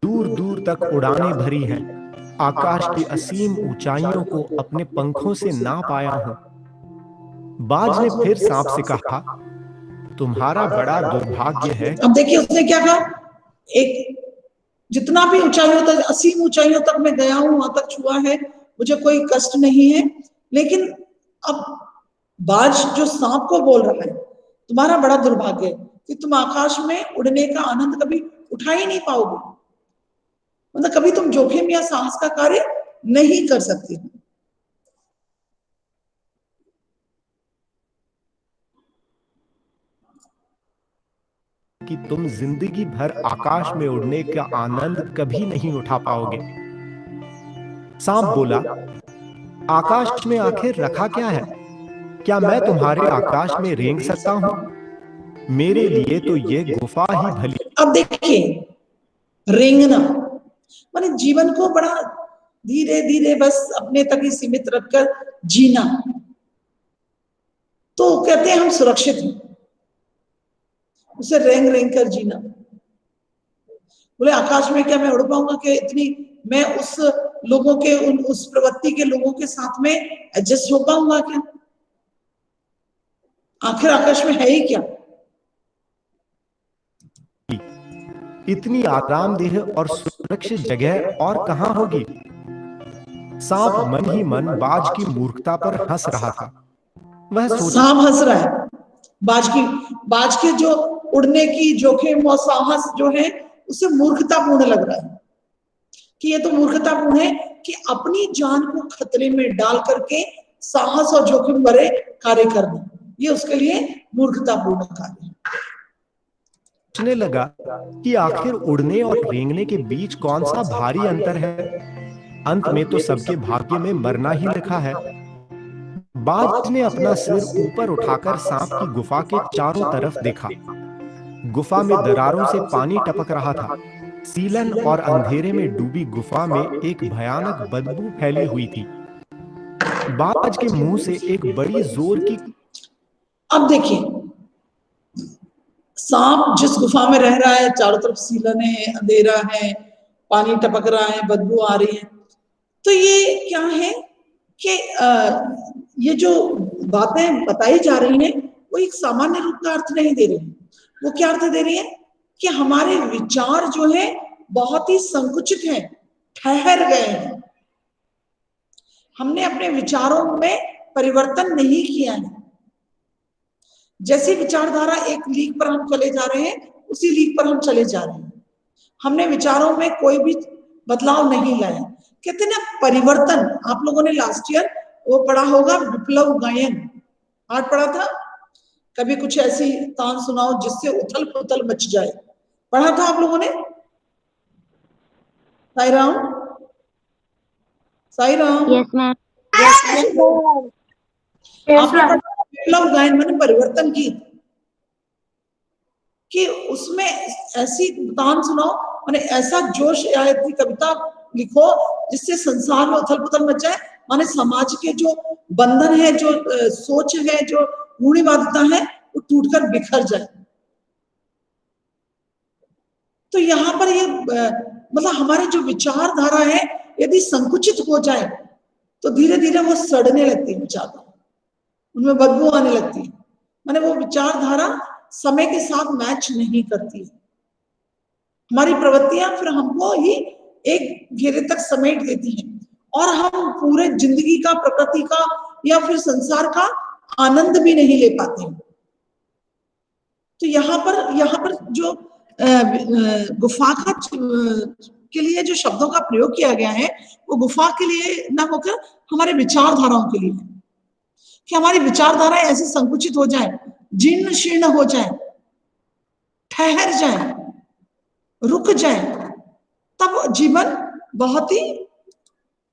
दूर दूर तक उड़ानें भरी हैं, आकाश की असीम ऊंचाइयों को अपने पंखों से ना पाया हूं। बाज ने फिर सांप से कहा, तुम्हारा बड़ा दुर्भाग्य है। अब देखिए उसने क्या कहा, एक जितना भी ऊंचाइयों तक, असीम ऊंचाइयों तक मैं गया हूं, वहां तक छुआ है, मुझे कोई कष्ट नहीं है। लेकिन अब बाज जो सांप को बोल रहा है, तुम्हारा बड़ा दुर्भाग्य है कि तुम आकाश में उड़ने का आनंद कभी उठा ही नहीं पाओगे, मतलब कभी तुम जोखिम या साहस का कार्य नहीं कर सकते। कि तुम जिंदगी भर आकाश में उड़ने का आनंद कभी नहीं उठा पाओगे। सांप बोला, आकाश में आखिर रखा क्या है? क्या मैं तुम्हारे आकाश में रेंग सकता हूं? मेरे लिए तो ये गुफा ही भली। अब देखिए, रेंगना माने जीवन को बड़ा धीरे धीरे बस अपने तक ही सीमित रखकर जीना, तो कहते हैं हम सुरक्षित हैं, उसे रेंग रेंग कर जीना। बोले आकाश में क्या मैं उड़ पाऊंगा? कि इतनी मैं उस लोगों के उस प्रवृत्ति के लोगों के साथ में एडजस्ट हो पाऊंगा क्या? आखिर आकाश में है ही क्या? इतनी आरामदेह और सुरक्षित जगह और कहां होगी? सांप मन ही मन बाज की मूर्खता पर हंस रहा था। वह सांप हंस रहा है बाज के जो उड़ने की जोखिम और साहस जो है उसे मूर्खतापूर्ण लग रहा है कि ये तो मूर्खतापूर्ण है कि अपनी जान को खतरे में डाल करके साहस और जोखिम भरे कार्य करना, ये उसके लिए मूर्खतापूर्ण कार्य है। सोचने लगा कि आखिर उड़ने और रेंगने के बीच कौन सा भारी अंतर है। अंत में तो सबके भाग्य में मरना ही लिखा है। बाज ने अपना सिर ऊपर उठाकर सांप की गुफा के चारों तरफ देखा। गुफा में दरारों से पानी टपक रहा था। सीलन और अंधेरे में डूबी गुफा में एक भयानक बदबू फैली हुई थी। बाज के मुंह से एक बड़ी जोर की। अब देखिए, सांप जिस गुफा में रह रहा है, चारों तरफ सीलन है, अंधेरा है, पानी टपक रहा है, बदबू आ रही है, तो ये क्या है कि ये जो बातें बताई जा रही हैं वो एक सामान्य रूप का अर्थ नहीं दे रही है। वो क्या अर्थ दे रही है कि हमारे विचार जो है बहुत ही संकुचित हैं, ठहर गए हैं। हमने अपने विचारों में परिवर्तन नहीं किया है। जैसी विचारधारा एक लीक पर हम चले जा रहे हैं, उसी लीक पर हम चले जा रहे हैं। हमने विचारों में कोई भी बदलाव नहीं लाया। कहते ना परिवर्तन, आप लोगों ने लास्ट ईयर वो पढ़ा होगा विप्लव गायन, आज पढ़ा था। कभी कुछ ऐसी तान सुनाओ जिससे उथल पुथल मच जाए, पढ़ा था आप लोगों ने? साई राम, साई राम। Yes ma'am. विप्लव गायन मैंने परिवर्तन की कि उसमें ऐसी तान सुनाओ, माने ऐसा जोश आए थी, कविता लिखो जिससे संसार में उथल पुथल मच जाए। माने समाज के जो बंधन है, जो सोच है, जो रूढ़िवादिता है, वो टूटकर बिखर जाए। तो यहाँ पर ये मतलब हमारी जो विचारधारा है यदि संकुचित हो जाए तो धीरे धीरे वो सड़ने लगती है, विचारधारा उनमें बदबू आने लगती है। माने वो विचारधारा समय के साथ मैच नहीं करती है। हमारी प्रवृत्तियां फिर हमको ही एक घेरे तक समेट देती हैं और हम पूरे जिंदगी का, प्रकृति का या फिर संसार का आनंद भी नहीं ले पाते हैं। तो यहाँ पर जो गुफा का के लिए जो शब्दों का प्रयोग किया गया है वो गुफा के लिए ना होकर हमारे विचारधाराओं के लिए है कि हमारी विचारधाराएं ऐसे संकुचित हो जाए, जीर्ण शीर्ण हो जाए, ठहर जाए, रुक जाए, तब जीवन बहुत ही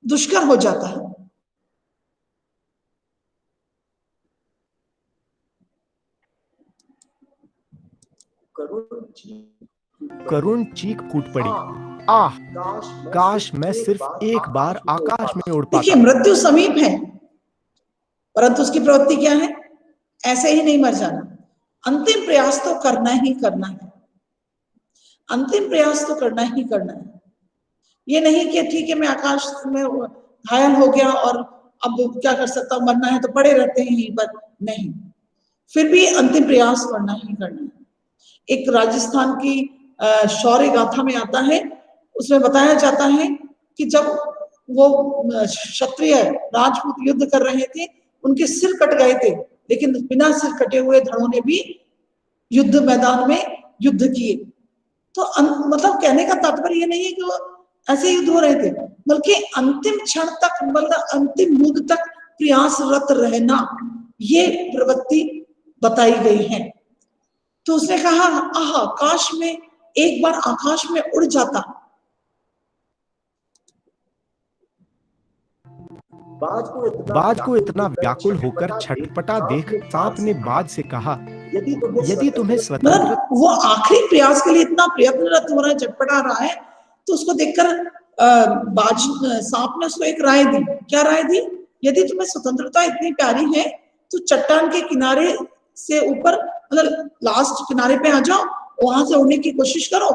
दुष्कर हो जाता है। करुण चीख फूट पड़ी, आह काश मैं सिर्फ एक बार आकाश में उड़ पाता। देखिए, मृत्यु समीप है, परंतु उसकी प्रवृत्ति क्या है? ऐसे ही नहीं मर जाना, अंतिम प्रयास तो करना ही करना है। अंतिम प्रयास तो करना ही करना है। ये नहीं कि ठीक है मैं आकाश में घायल हो गया और अब क्या कर सकता हूं, मरना है तो पड़े रहते हैं यहीं पर, नहीं, फिर भी अंतिम प्रयास करना ही करना है। एक राजस्थान की शौर्य गाथा में आता है, उसमें बताया जाता है कि जब वो क्षत्रिय राजपूत युद्ध कर रहे थे, उनके सिर कट गए थे, लेकिन बिना सिर कटे हुए धड़ों ने भी युद्ध मैदान में युद्ध किए। तो मतलब कहने का तात्पर्य ये नहीं है कि वो ऐसे युद्ध हो रहे थे, बल्कि अंतिम क्षण तक, मतलब अंतिम मुद तक प्रयासरत रहना, ये प्रवृत्ति बताई गई है। तो उसने कहा आह, काश में एक बार आकाश में उड़ जाता। बाज को इतना व्याकुल होकर छटपटा देख सांप ने बाज से कहा, यदि तुम्हें स्वतंत्र मतलब वो आखिरी प्रयास के लिए इतना प्रयत्नरत हो रहा है, झटपटा रहा है, तो उसको देखकर सांप ने उसको एक राय दी। क्या राय दी? यदि तुम्हें स्वतंत्रता इतनी प्यारी है तो चट्टान के किनारे से ऊपर, मतलब लास्ट किनारे पे आ जाओ, वहां से उड़ने की कोशिश करो,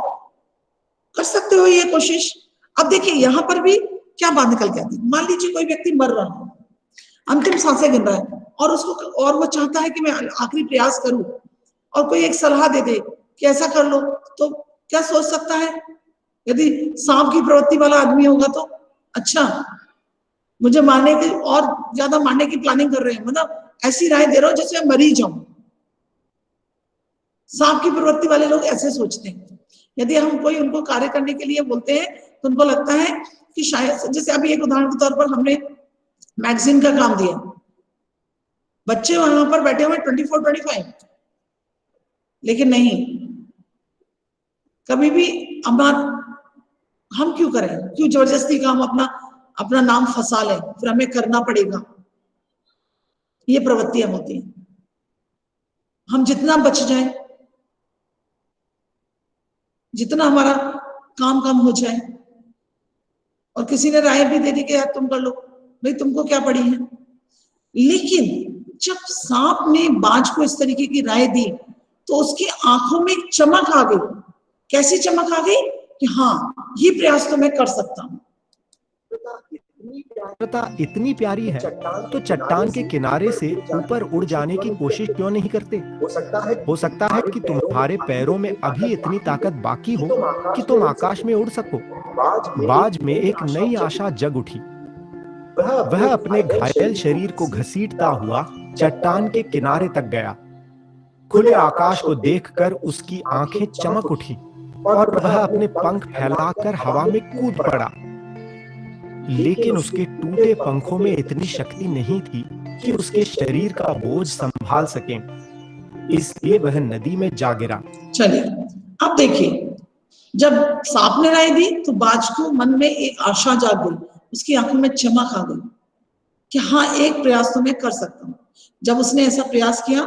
कर सकते हो ये कोशिश। अब देखिए यहाँ पर भी क्या बात निकल के आती है। मान लीजिए कोई व्यक्ति मर रहा है, अंतिम सांसें गिन रहा है, और वो चाहता है कि मैं आखिरी प्रयास करूं, और कोई एक सलाह दे दे कि ऐसा कर लो, तो क्या सोच सकता है? यदि सांप की प्रवृत्ति वाला आदमी होगा तो अच्छा, मुझे मारने की और ज्यादा मारने की प्लानिंग कर रहे हैं, मतलब ऐसी राय दे रहे हो जैसे मैं मरी जाऊं। सांप की प्रवृत्ति वाले लोग ऐसे सोचते हैं। यदि हम कोई उनको कार्य करने के लिए बोलते हैं तो उनको लगता है कि शायद, जैसे अभी एक उदाहरण के तौर पर हमने मैगजीन का काम दिया, बच्चे वहां पर बैठे हुए 24-25, लेकिन नहीं, कभी भी हम क्यों करें, क्यों जबरदस्ती का हम अपना नाम फंसा लें, फिर हमें करना पड़ेगा। ये प्रवृत्तियां होती हैं। हम जितना बच जाए, जितना हमारा काम कम हो जाए, और किसी ने राय भी दे दी कि यार तुम कर लो, भाई तुमको क्या पड़ी है। लेकिन जब सांप ने बाज को इस तरीके की राय दी तो उसकी आंखों में एक चमक आ गई। कैसी चमक आ गई? कि हाँ, ये प्रयास तो मैं कर सकता हूं। इतनी प्यारी है तो चट्टान के किनारे से ऊपर उड़ जाने की कोशिश क्यों नहीं करते? हो सकता है कि तुम्हारे पैरों में अभी इतनी ताकत बाकी हो कि तुम आकाश में उड़ सको। बाज में एक नई आशा जग उठी। वह अपने घायल शरीर को घसीटता हुआ चट्टान के किनारे तक गया। खुले आकाश को देखकर उसकी आंखें चमक उठी और वह अपने पंख फैलाकर हवा में कूद पड़ा। लेकिन उसके टूटे पंखों में इतनी शक्ति नहीं थी कि उसके शरीर का बोझ संभाल सके, इसलिए वह नदी में जा गिरा। चलिए अब देखिए, जब सांप ने राय दी तो बाज को मन में एक आशा जाग गई, उसकी आंखों में चमक आ गई कि हाँ, एक प्रयास तो मैं कर सकता हूं। जब उसने ऐसा प्रयास किया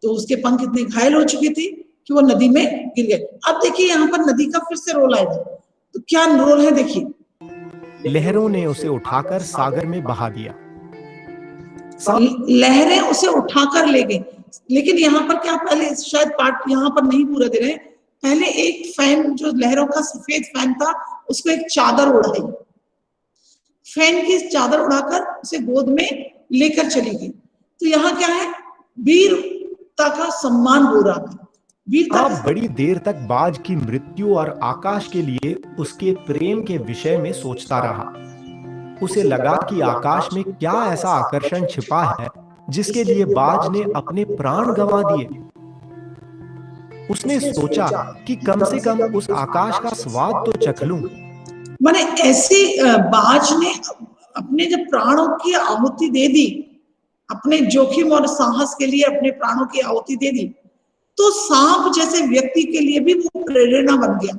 तो उसके पंख इतने घायल हो चुके थे कि वो नदी में गिर गए। अब देखिए यहाँ पर नदी का फिर से रोल आएगा, तो क्या रोल है देखिए। लहरों ने उसे उठाकर सागर में बहा दिया। लहरें उसे उठाकर ले गई। लेकिन यहाँ पर क्या, पहले शायद पार्ट यहाँ पर नहीं पूरा दे रहे, पहले एक फैन, जो लहरों का सफेद फैन था, उसको एक चादर उड़ाई, फैन की चादर उड़ाकर उसे गोद में लेकर चली गई। तो यहाँ क्या है, वीरता का सम्मान हो रहा है। आप बड़ी देर तक बाज की मृत्यु और आकाश के लिए उसके प्रेम के विषय में सोचता रहा। उसे लगा कि आकाश में क्या ऐसा आकर्षण छिपा है जिसके लिए बाज ने अपने प्राण गंवा दिए। उसने सोचा कि कम से कम उस आकाश का स्वाद तो चख लूं। माने ऐसी बाज ने अपने जब प्राणों की आहुति दे दी, अपने जोखिम और साहस के लिए अपने प्राणों की आहुति दे दी, तो सांप जैसे व्यक्ति के लिए भी वो प्रेरणा बन गया।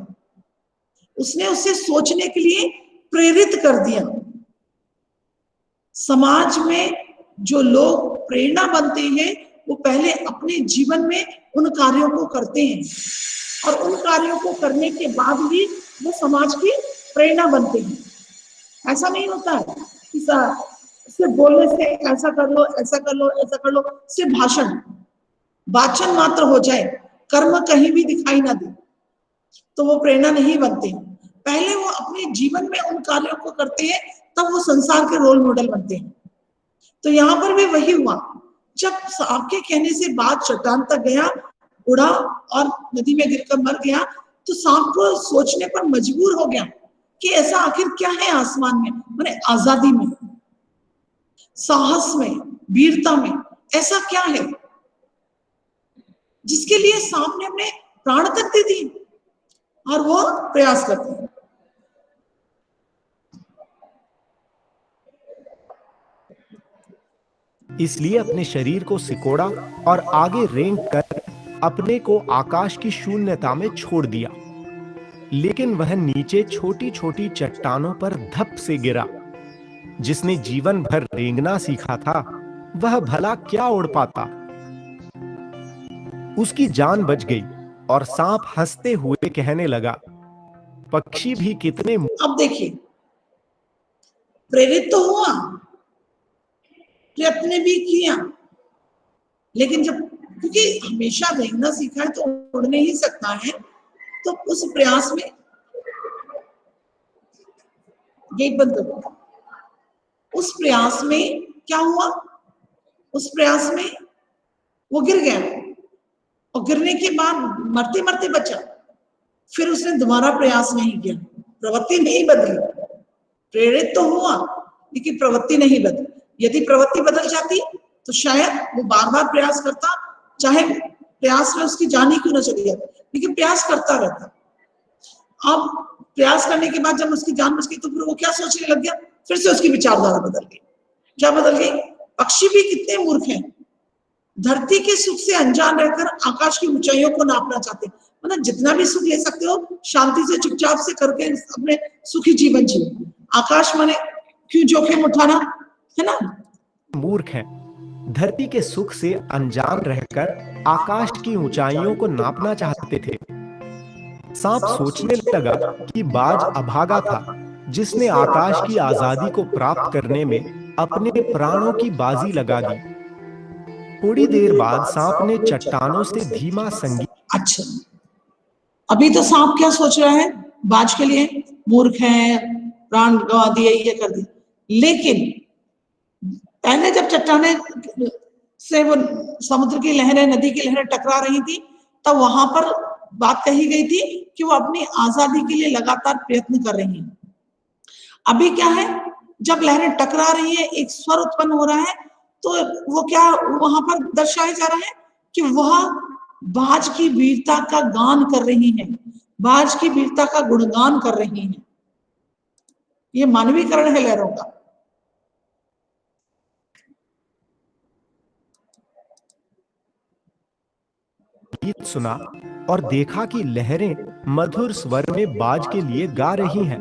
उसने उसे सोचने के लिए प्रेरित कर दिया। समाज में जो लोग प्रेरणा बनते हैं वो पहले अपने जीवन में उन कार्यों को करते हैं, और उन कार्यों को करने के बाद ही वो समाज की प्रेरणा बनते हैं। ऐसा नहीं होता है कि सिर्फ बोलने से ऐसा कर लो, ऐसा कर लो, ऐसा कर लो, सिर्फ भाषण मात्र हो जाए, कर्म कहीं भी दिखाई ना दे, तो वो प्रेरणा नहीं बनते। पहले वो अपने जीवन में उन कार्यों को करते हैं, तब वो संसार के रोल मॉडल बनते हैं। तो यहाँ पर भी वही हुआ। जब सांप के कहने से बाज चट्टान तक गया, उड़ा और नदी में गिरकर मर गया, तो सांप को सोचने पर मजबूर हो गया कि ऐसा आखिर क्या है आसमान में, माने आजादी में, साहस में, वीरता में, ऐसा क्या है जिसके लिए सांप ने अपने प्राण तक दे दिए, और वो प्रयास करते हैं। इसलिए अपने शरीर को सिकोड़ा और आगे रेंग कर अपने को आकाश की शून्यता में छोड़ दिया, लेकिन वह नीचे छोटी छोटी चट्टानों पर धप से गिरा। जिसने जीवन भर रेंगना सीखा था, वह भला क्या उड़ पाता। उसकी जान बच गई और सांप हंसते हुए कहने लगा, पक्षी भी कितने। अब देखिए, प्रेरित तो हुआ, प्रयत्न भी किया, लेकिन जब, क्योंकि हमेशा रेंगना सीखा है तो उड़ नहीं सकता है, तो उस प्रयास में, गेट बंद करो, उस प्रयास में क्या हुआ, उस प्रयास में वो गिर गया और गिरने के बाद मरते मरते बचा। फिर उसने दोबारा प्रयास नहीं किया, प्रवृत्ति नहीं बदली। प्रेरित तो हुआ लेकिन प्रवृत्ति नहीं बदली। यदि प्रवृत्ति बदल जाती तो शायद वो बार बार प्रयास करता, चाहे प्रयास में उसकी जान ही क्यों न चली जाती, लेकिन प्रयास करता रहता। अब प्रयास करने के बाद जब उसकी जान बच गई तो फिर वो क्या सोचने लग गया, फिर से उसकी विचारधारा बदल गई। क्या बदल गई? पक्षी भी कितने मूर्ख हैं, धरती के सुख से अनजान रहकर आकाश की ऊंचाइयों को नापना चाहते हैं। मतलब जितना भी सुख ले सकते हो शांति से चुपचाप से करके अपने सुखी जीवन जियो। आकाश माने क्यों जोखिम उठाना, है ना? मूर्ख हैं, धरती के सुख से अनजान रहकर आकाश की ऊंचाइयों को नापना चाहते थे। सांप सोचने लगा कि बाज अभागा था, जिसने आकाश की आजादी को प्राप्त करने में अपने प्राणों की बाजी लगा दी। थोड़ी देर बाद सांप ने चट्टानों से धीमा संगीत। अच्छा, अभी तो सांप क्या सोच रहा है, बाज के लिए मूर्ख है, प्राण गंवा दिए, ये कर दिए। लेकिन पहले जब चट्टाने से वो समुद्र की लहरें, नदी की लहरें टकरा रही थी, तब वहां पर बात कही गई थी कि वो अपनी आजादी के लिए लगातार प्रयत्न कर रही हैं। अभी क्या है, जब लहरें टकरा रही है, एक स्वर उत्पन्न हो रहा है, तो वो क्या वहां पर दर्शाया जा रहा है कि वह बाज की वीरता का गान कर रही हैं, बाज की वीरता का गुणगान कर रही हैं। ये मानवीकरण है लहरों का। गीत सुना और देखा कि लहरें मधुर स्वर में बाज के लिए गा रही हैं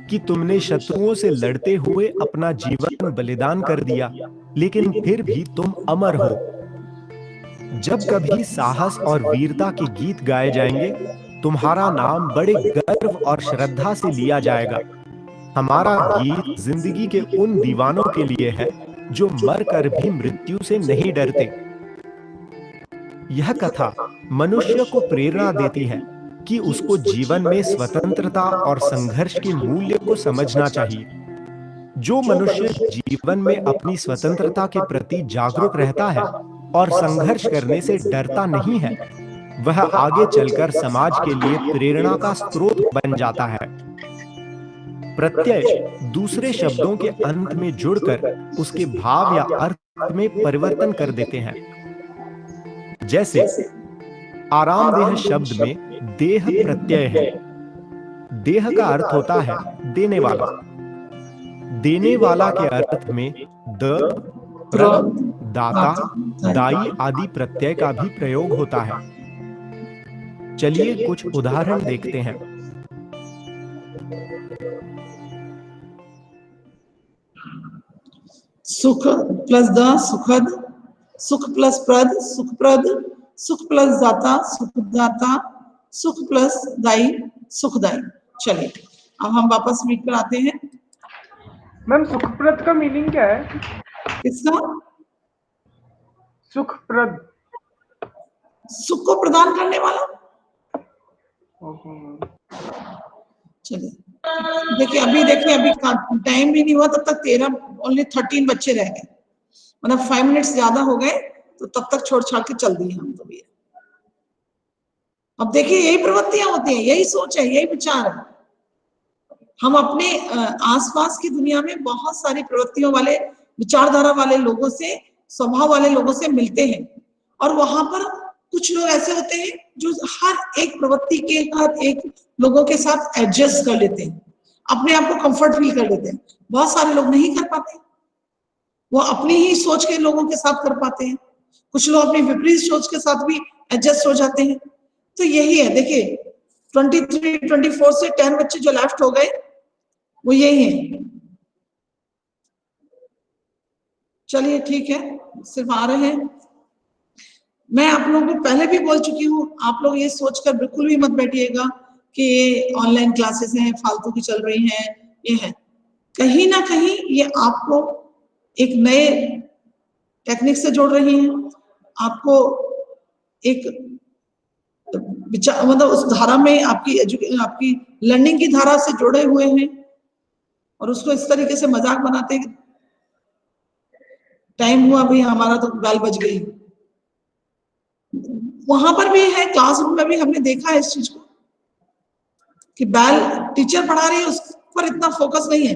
कि तुमने शत्रुओं से लड़ते हुए अपना जीवन बलिदान कर दिया, लेकिन फिर भी तुम अमर हो। जब कभी साहस और वीरता के गीत गाए जाएंगे, तुम्हारा नाम बड़े गर्व और श्रद्धा से लिया जाएगा। हमारा गीत जिंदगी के उन दीवानों के लिए है जो मरकर भी मृत्यु से नहीं डरते। यह कथा मनुष्य को प्रेरणा देती है कि उसको जीवन में स्वतंत्रता और संघर्ष के मूल्य को समझना चाहिए। जो मनुष्य जीवन में अपनी स्वतंत्रता के प्रति जागरूक रहता है और संघर्ष करने से डरता नहीं है, वह आगे चलकर समाज के लिए प्रेरणा का स्रोत बन जाता है। प्रत्यय दूसरे शब्दों के अंत में जुड़कर उसके भाव या अर्थ में परिवर्तन कर देते हैं। जैसे आरामदेह शब्द में देह प्रत्यय है। देह का अर्थ होता है देने वाला। देने वाला के अर्थ में द, प्रद, दाता, दाई आदि प्रत्यय का भी प्रयोग होता है। चलिए कुछ उदाहरण देखते हैं। सुख प्लस द, सुखद। सुख प्लस प्रद, सुखप्रद। सुख प्लस दाता, सुखदाता। सुख प्लस दाई, सुखदाई। चलिए अब हम वापस मीट पर आते हैं। मैम सुखप्रद का मीनिंग क्या है? किसका? सुखप्रद। सुख को प्रदान करने वाला। चलिए देखिए, अभी टाइम भी नहीं हुआ, तब तक 13 बच्चे रह गए। मतलब 5 मिनट्स ज्यादा हो गए, तो तब तक छोड़ छाड़ के चल दिए हम तो भी। अब देखिए, यही प्रवृत्तियां होती हैं, यही सोच है, यही विचार है। हम अपने आसपास की दुनिया में बहुत सारी प्रवृत्तियों वाले, विचारधारा वाले लोगों से, स्वभाव वाले लोगों से मिलते हैं, और वहां पर कुछ लोग ऐसे होते हैं जो हर एक प्रवृत्ति के, हर एक लोगों के साथ एडजस्ट कर लेते हैं, अपने आप को कंफर्ट फील कर लेते हैं। बहुत सारे लोग नहीं कर पाते, वो अपनी ही सोच के लोगों के साथ कर पाते हैं। कुछ लोग अपनी विपरीत सोच के साथ भी एडजस्ट हो जाते हैं। तो यही है, देखिए 23, 24 से 10 बच्चे जो लेफ्ट हो गए वो यही है। चलिए ठीक है, सिर्फ आ रहे हैं। मैं आप लोगों को पहले भी बोल चुकी हूँ, आप लोग ये सोचकर बिल्कुल भी मत बैठिएगा कि ये ऑनलाइन क्लासेस हैं, फालतू की चल रही हैं, ये है। कहीं ना कहीं ये आपको एक नए टेक्निक से जोड़ रही हैं, आपको एक विचार मतलब उस धारा में आपकी लर्निंग की धारा से जुड़े हुए हैं, और उसको इस तरीके से मजाक बनाते हैं। टाइम हुआ भी, हमारा तो बेल बज गई। वहां पर भी है, क्लासरूम में भी हमने देखा है इस चीज को कि बेल टीचर पढ़ा रही है, उस पर इतना फोकस नहीं है।